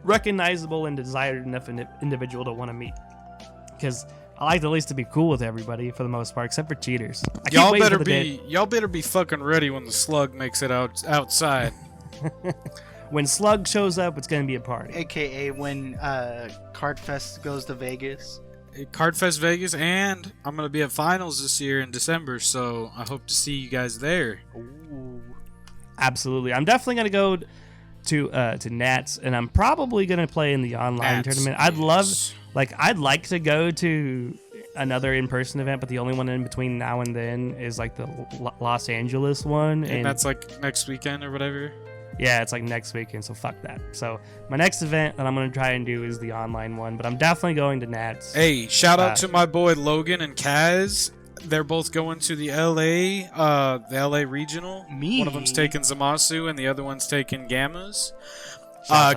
recognizable and desired enough individual to want to meet, because I like at least to be cool with everybody for the most part, except for cheaters. Y'all better be fucking ready when the slug makes it outside. When Slug shows up, it's gonna be a party. AKA when Card Fest goes to Vegas. Card Fest Vegas, and I'm gonna be at finals this year in December, so I hope to see you guys there. Ooh. Absolutely, I'm definitely gonna go to Nats, and I'm probably gonna play in the online tournament. I'd like to go to another in-person event, but the only one in between now and then is like the Los Angeles one, and that's like next weekend or whatever. Yeah, it's like next weekend, so fuck that. So my next event that I'm gonna try and do is the online one, but I'm definitely going to Nats. Hey, shout out to my boy Logan and Kaz. They're both going to the LA regional. One of them's taking Zamasu and the other one's taking Gammas.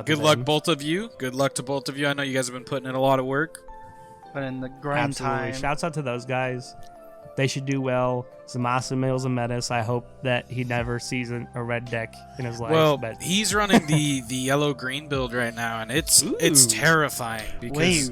Good luck, both of you. Good luck to both of you. I know you guys have been putting in a lot of work. But in the grind time. Shouts out to those guys. They should do well. Zamasu Mills a menace. I hope that he never sees a red deck in his life. Well, but he's running the yellow-green build right now, and it's terrifying because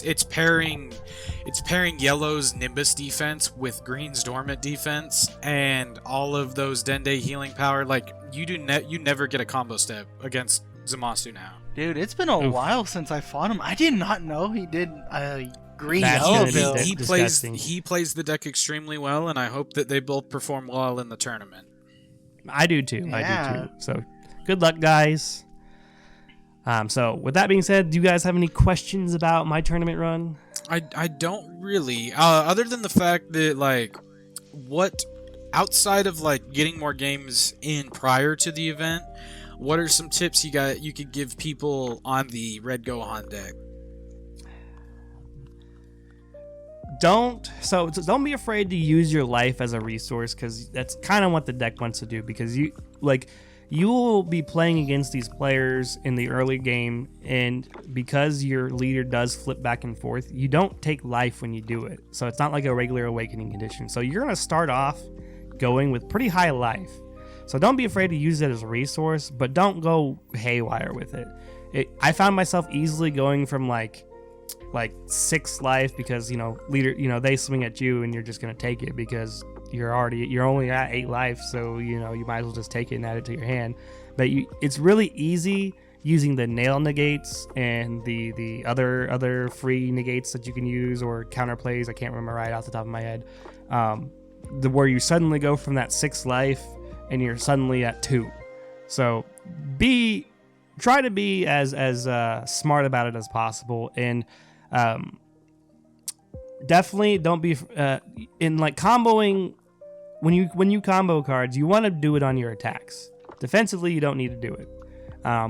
it's pairing yellow's Nimbus defense with green's dormant defense, and all of those Dende healing power. Like you never get a combo step against Zamasu now. Dude, it's been a while since I fought him. I did not know he did green yellow build. He plays the deck extremely well, and I hope that they both perform well in the tournament. I do too. Yeah. I do too. So good luck, guys. So with that being said, do you guys have any questions about my tournament run? I don't really, other than the fact that like what outside of like getting more games in prior to the event, what are some tips you could give people on the Red Gohan deck? Don't be afraid to use your life as a resource, because that's kind of what the deck wants to do. Because you will be playing against these players in the early game, and because your leader does flip back and forth, you don't take life when you do it. So it's not like a regular awakening condition. So you're gonna start off going with pretty high life. So don't be afraid to use it as a resource, but don't go haywire with it. I found myself easily going from like 6 life, because leader, they swing at you and you're just gonna take it because you're only at 8 life, so you might as well just take it and add it to your hand. But it's really easy using the nail negates and the other free negates that you can use, or counter plays. I can't remember right off the top of my head. Where you suddenly go from that 6 life and you're suddenly at 2. So try to be as smart about it as possible, and definitely don't be in like comboing. When you combo cards, you want to do it on your attacks. Defensively, you don't need to do it,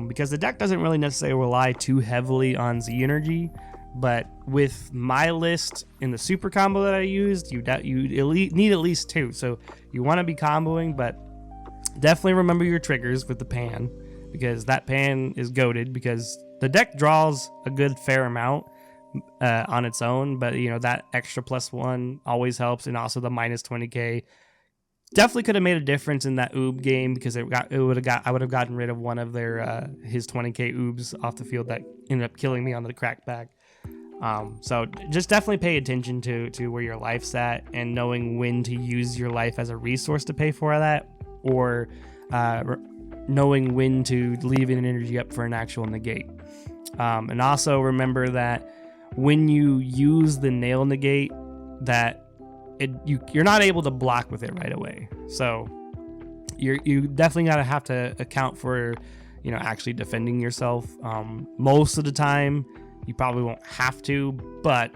because the deck doesn't really necessarily rely too heavily on Z energy. But with my list in the super combo that I used, you need at least 2. So you want to be comboing, but definitely remember your triggers with the pan, because that pan is goated, because the deck draws a good fair amount on its own, but that extra +1 always helps, and also the minus 20k definitely could have made a difference in that oob game, because I would have gotten rid of one of their his 20k oobs off the field that ended up killing me on the crackback. So just definitely pay attention to where your life's at, and knowing when to use your life as a resource to pay for that, or knowing when to leave an energy up for an actual negate. And also remember that when you use the nail negate, that you're not able to block with it right away. So you definitely gotta have to account for actually defending yourself. Most of the time you probably won't have to, but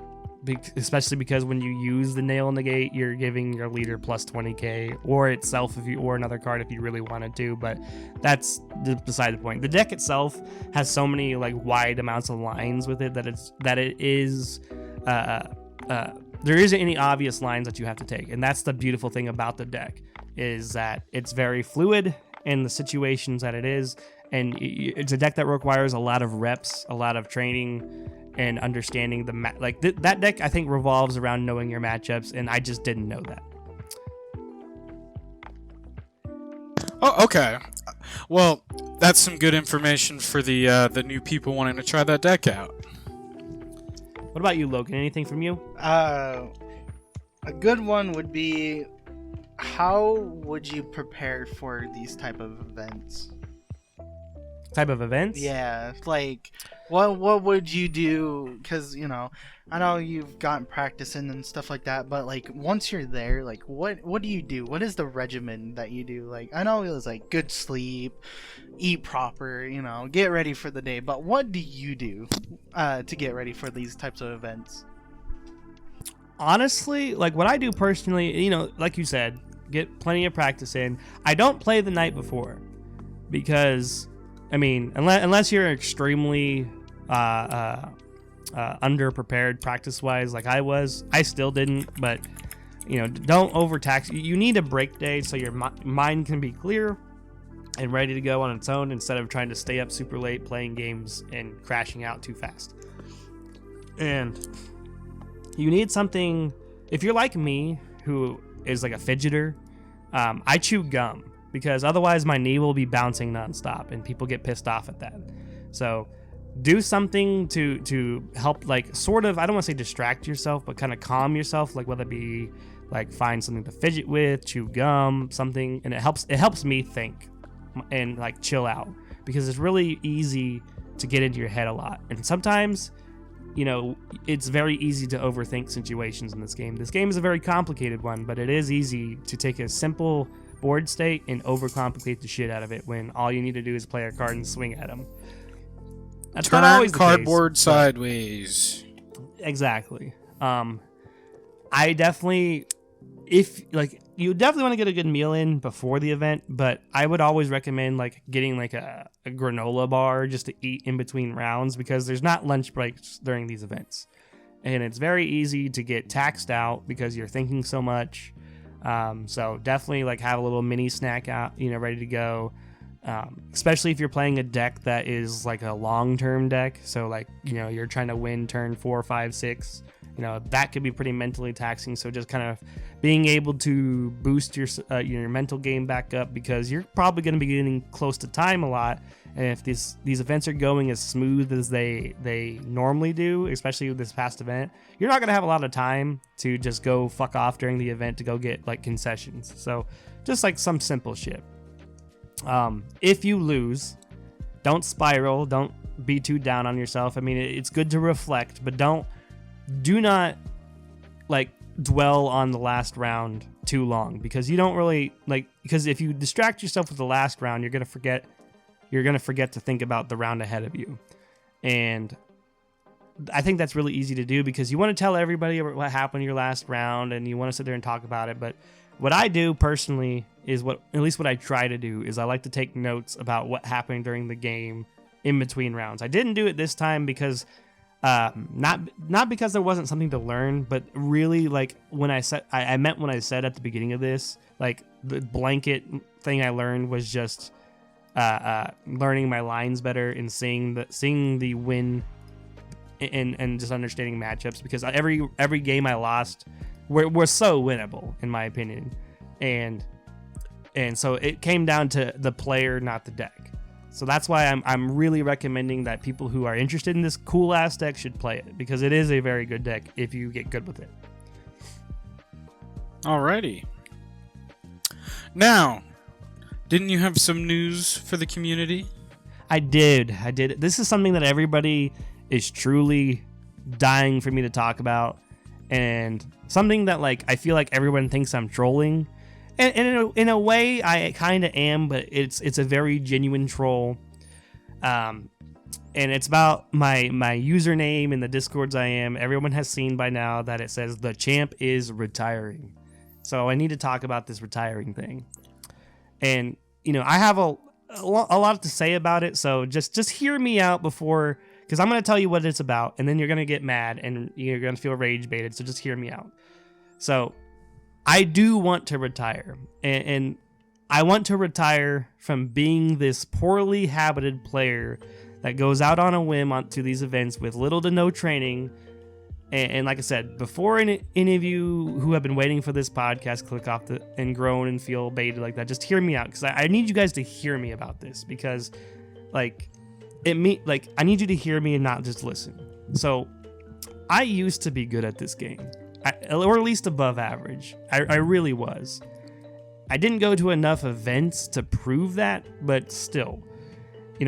especially because when you use the nail negate, you're giving your leader plus 20k, or itself or another card if you really wanted to. But that's beside the point. The deck itself has so many like wide amounts of lines with it that it is there isn't any obvious lines that you have to take, and that's the beautiful thing about the deck, is that it's very fluid in the situations that it is, and it's a deck that requires a lot of reps, a lot of training, and understanding that deck I think revolves around knowing your matchups, and I just didn't know that. Oh, okay. Well, that's some good information for the new people wanting to try that deck out. What about you, Logan? Anything from you? A good one would be, how would you prepare for these type of events? Type of events? Yeah, like what would you do? Because I know you've gotten practice in and stuff like that, but like once you're there, like what do you do? What is the regimen that you do? Like I know it was like good sleep, eat proper, get ready for the day. But what do you do to get ready for these types of events? Honestly, like what I do personally, like you said, get plenty of practice in. I don't play the night before, because unless you're extremely underprepared practice-wise, like I still didn't. But don't overtax. You need a break day so your mind can be clear and ready to go on its own, instead of trying to stay up super late playing games and crashing out too fast. And you need something. If you're like me, who is like a fidgeter, I chew gum, because otherwise my knee will be bouncing nonstop, and people get pissed off at that. So do something to help, like, sort of, I don't want to say distract yourself, but kind of calm yourself, like whether it be like find something to fidget with, chew gum, something, and it helps me think and like chill out, because it's really easy to get into your head a lot, and sometimes it's very easy to overthink situations in this game. This game is a very complicated one, but it is easy to take a simple board state and overcomplicate the shit out of it, when all you need to do is play a card and swing at them. That's Turn not always the cardboard case, sideways. Exactly. I definitely if like you definitely want to get a good meal in before the event, but I would always recommend like getting like a granola bar just to eat in between rounds, because there's not lunch breaks during these events, and it's very easy to get taxed out because you're thinking so much. So definitely like have a little mini snack out, ready to go. Especially if you're playing a deck that is like a long-term deck, so like you're trying to win turn 4, 5, 6. That could be pretty mentally taxing. So just kind of being able to boost your mental game back up, because you're probably going to be getting close to time a lot. And if these events are going as smooth as they normally do, especially with this past event, you're not going to have a lot of time to just go fuck off during the event to go get like concessions. So just like some simple shit. If you lose, don't spiral. Don't be too down on yourself. I mean, it's good to reflect, but do not like dwell on the last round too long, because you don't really because if you distract yourself with the last round, you're going to forget to think about the round ahead of you. And I think that's really easy to do, because you want to tell everybody about what happened in your last round and you want to sit there and talk about it. But what I do personally is what I try to do is I like to take notes about what happened during the game in between rounds. I didn't do it this time because not because there wasn't something to learn, but really like when I said at the beginning of this, like the blanket thing I learned was just learning my lines better and seeing the win and just understanding matchups, because every game I lost were so winnable in my opinion, and so it came down to the player, not the deck. So that's why I'm really recommending that people who are interested in this cool ass deck should play it, because it is a very good deck if you get good with it. Alrighty. Now, didn't you have some news for the community? I did. This is something that everybody is truly dying for me to talk about, and something that like I feel like everyone thinks I'm trolling. And in a way, I kind of am, but it's a very genuine troll. And it's about my username in the Discords I am. Everyone has seen by now that it says the champ is retiring. So I need to talk about this retiring thing. And, I have a lot to say about it. So just hear me out before, because I'm going to tell you what it's about, and then you're going to get mad and you're going to feel rage baited. So just hear me out. So I do want to retire, and I want to retire from being this poorly habited player that goes out on a whim onto these events with little to no training. And like I said, before any of you who have been waiting for this podcast click off and groan and feel baited like that, just hear me out, because I need you guys to hear me about this, because I need you to hear me and not just listen. So I used to be good at this game. Or at least above average. I really was. I didn't go to enough events to prove that, but still.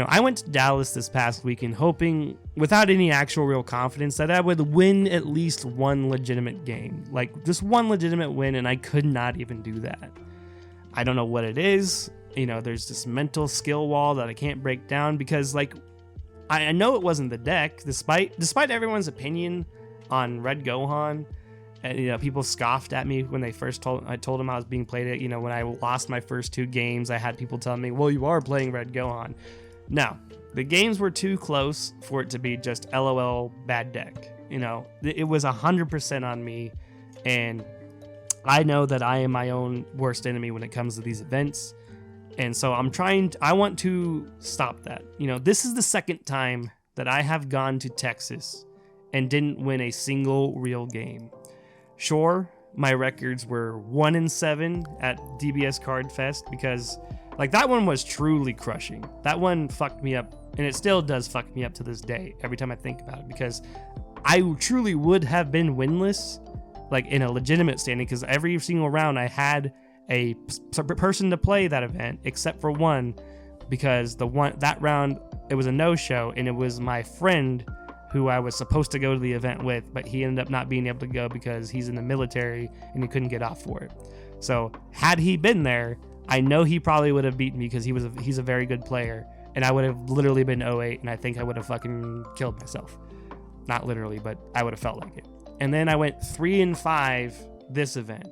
I went to Dallas this past weekend hoping, without any actual real confidence, that I would win at least one legitimate game. Like, just one legitimate win, and I could not even do that. I don't know what it is. There's this mental skill wall that I can't break down, because, like, I know it wasn't the deck, despite everyone's opinion on Red Gohan. And, people scoffed at me when I told them I was being played it. When I lost my first 2 games, I had people telling me, well, you are playing Red Gohan. No, the games were too close for it to be just LOL bad deck. It was 100% on me. And I know that I am my own worst enemy when it comes to these events. And so I want to stop that. This is the second time that I have gone to Texas and didn't win a single real game. Sure, my records were 1-7 at DBS Card Fest, because like that one was truly crushing. That one fucked me up, and it still does fuck me up to this day every time I think about it, because I truly would have been winless, like in a legitimate standing, because every single round I had a person to play that event except for one, because that round it was a no-show, and it was my friend who I was supposed to go to the event with, but he ended up not being able to go because he's in the military and he couldn't get off for it. So had he been there, I know he probably would have beaten me, because he's a very good player, and I would have literally been 0-8, and I think I would have fucking killed myself. Not literally, but I would have felt like it. And then I went 3-5 this event.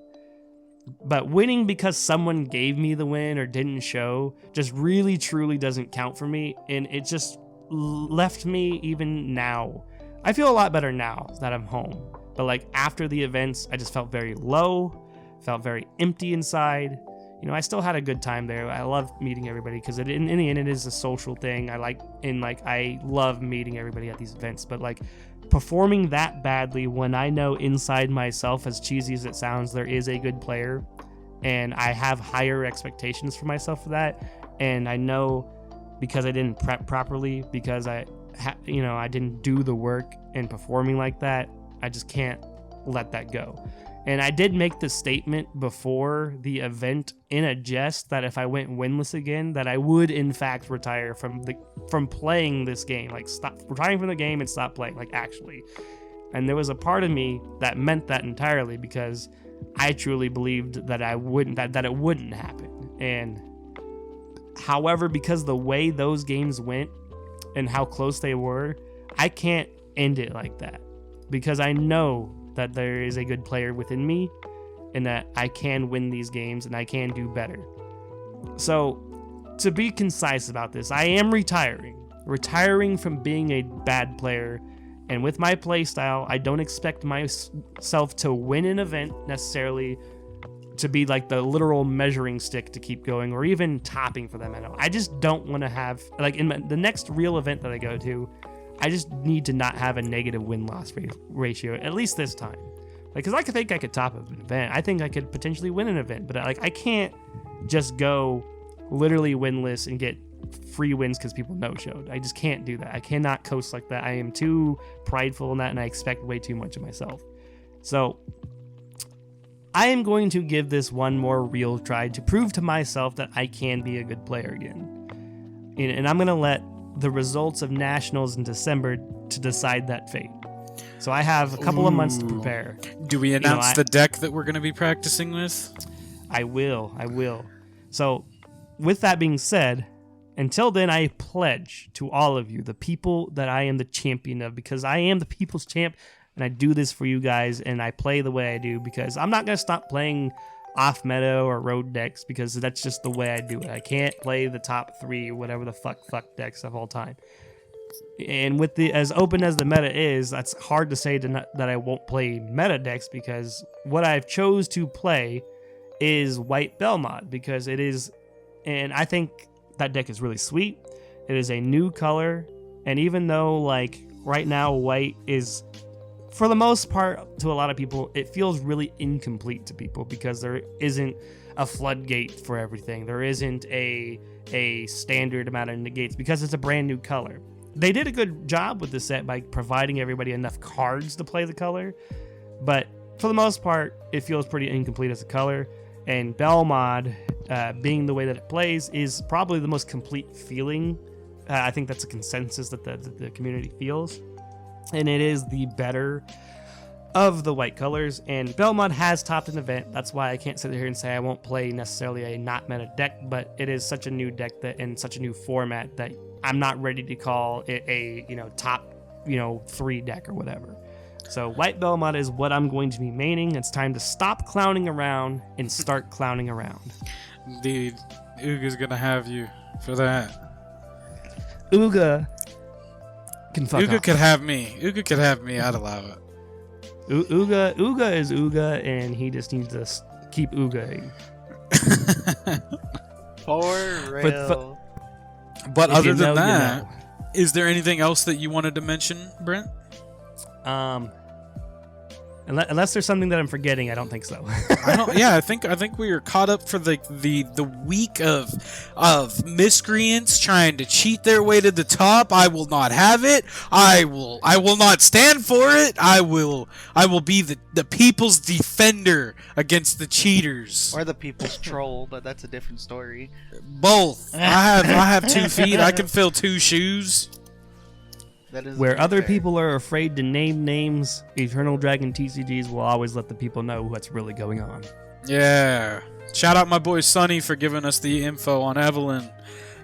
But winning because someone gave me the win or didn't show just really truly doesn't count for me, and it just left me. Even now, I feel a lot better now that I'm home, but like after the events I just felt very low, felt very empty inside. You know, I still had a good time there. I love meeting everybody because in the end it is a social thing. I love meeting everybody at these events, but like performing that badly when I know inside myself, as cheesy as it sounds, there is a good player, and I have higher expectations for myself for that, and I know because I didn't prep properly, because I didn't do the work, and performing like that, I just can't let that go. And I did make the statement before the event in a jest that if I went winless again, that I would in fact retire from playing this game. Like stop retiring from the game and stop playing, like actually. And there was a part of me that meant that entirely, because I truly believed that it wouldn't happen. And however, because the way those games went and how close they were, I can't end it like that, because I know that there is a good player within me and that I can win these games and I can do better. So to be concise about this, I am retiring from being a bad player, and with my playstyle, I don't expect myself to win an event necessarily, to be like the literal measuring stick to keep going, or even topping for them. I just don't want to have, like in the next real event that I go to, I just need to not have a negative win-loss ratio, at least this time. Like, because I think I could top an event. I think I could potentially win an event, but I can't just go literally winless and get free wins because people no-showed. I just can't do that. I cannot coast like that. I am too prideful in that, and I expect way too much of myself. So I am going to give this one more real try to prove to myself that I can be a good player again. And I'm going to let the results of Nationals in December to decide that fate. So I have a couple of months to prepare. Do we announce the deck that we're going to be practicing with? I will. So with that being said, until then, I pledge to all of you, the people, that I am the champion of, because I am the people's champ, and I do this for you guys, and I play the way I do, because I'm not going to stop playing off meta or road decks, because that's just the way I do it. I can't play the top 3 whatever the fuck decks of all time. And with the as open as the meta is, that's hard to say that I won't play meta decks, because what I've chose to play is White Belmont, because it is, and I think that deck is really sweet. It is a new color, and even though like right now white is, for the most part, to a lot of people, it feels really incomplete to people, because there isn't a floodgate for everything. There isn't a standard amount of negates, because it's a brand new color. They did a good job with the set by providing everybody enough cards to play the color, but for the most part, it feels pretty incomplete as a color. And Belmod, being the way that it plays, is probably the most complete feeling. I think that's a consensus that the community feels. And it is the better of the white colors. And Belmont has topped an event. That's why I can't sit here and say I won't play necessarily a not meta deck, but it is such a new deck that, and such a new format, that I'm not ready to call it a top 3 deck or whatever. So White Belmont is what I'm going to be maining. It's time to stop clowning around and start clowning around. Indeed. Uga's gonna have you for that. Uga can fuck Uga off. could have me. Uga could have me. I'd allow it. Uga is Uga, and he just needs to keep Ugaing. For real. But If other you than know, you that, know. is there anything else that you wanted to mention, Brent? Unless there's something that I'm forgetting, I don't think so. I think we are caught up for the week of miscreants trying to cheat their way to the top. I will not have it. I will not stand for it. I will be the people's defender against the cheaters. Or the people's troll, but that's a different story. Both. I have 2 feet. I can fill 2 shoes. That is Where other fair. people are afraid to name names, Eternal Dragon TCGs will always let the people know what's really going on. Yeah. Shout out my boy Sonny for giving us the info on Evelyn.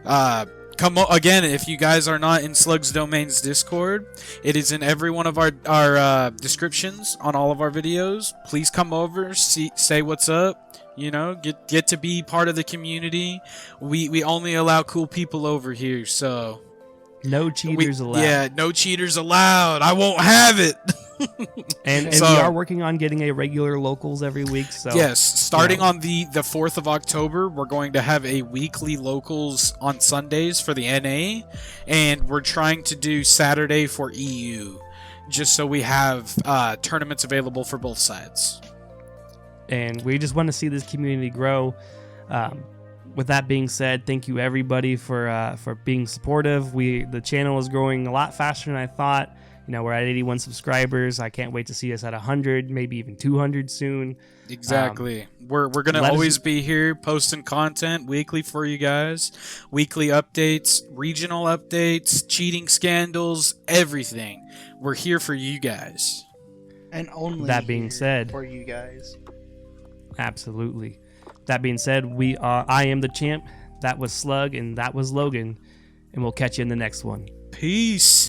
Again, if you guys are not in Slugs Domain's Discord, it is in every one of our descriptions on all of our videos. Please come over, say what's up. You know, get to be part of the community. We only allow cool people over here, so No cheaters allowed. Yeah, no cheaters allowed. I won't have it. And So- we are working on getting a regular locals every week. So Yes, starting you know. on the 4th of October, we're going to have a weekly locals on Sundays for the NA, and we're trying to do Saturday for EU, just so we have tournaments available for both sides. And we just want to see this community grow. With that being said, thank you everybody for being supportive. The channel is growing a lot faster than I thought. You know, we're at 81 subscribers. I can't wait to see us at 100, maybe even 200 soon. Exactly. We're gonna let us- always be here posting content weekly for you guys. Weekly updates, regional updates, cheating scandals, everything. We're here for you guys. And only That being here said- for you guys. Absolutely. That being said, I am the champ. That was Slug, and that was Logan. And we'll catch you in the next one. Peace.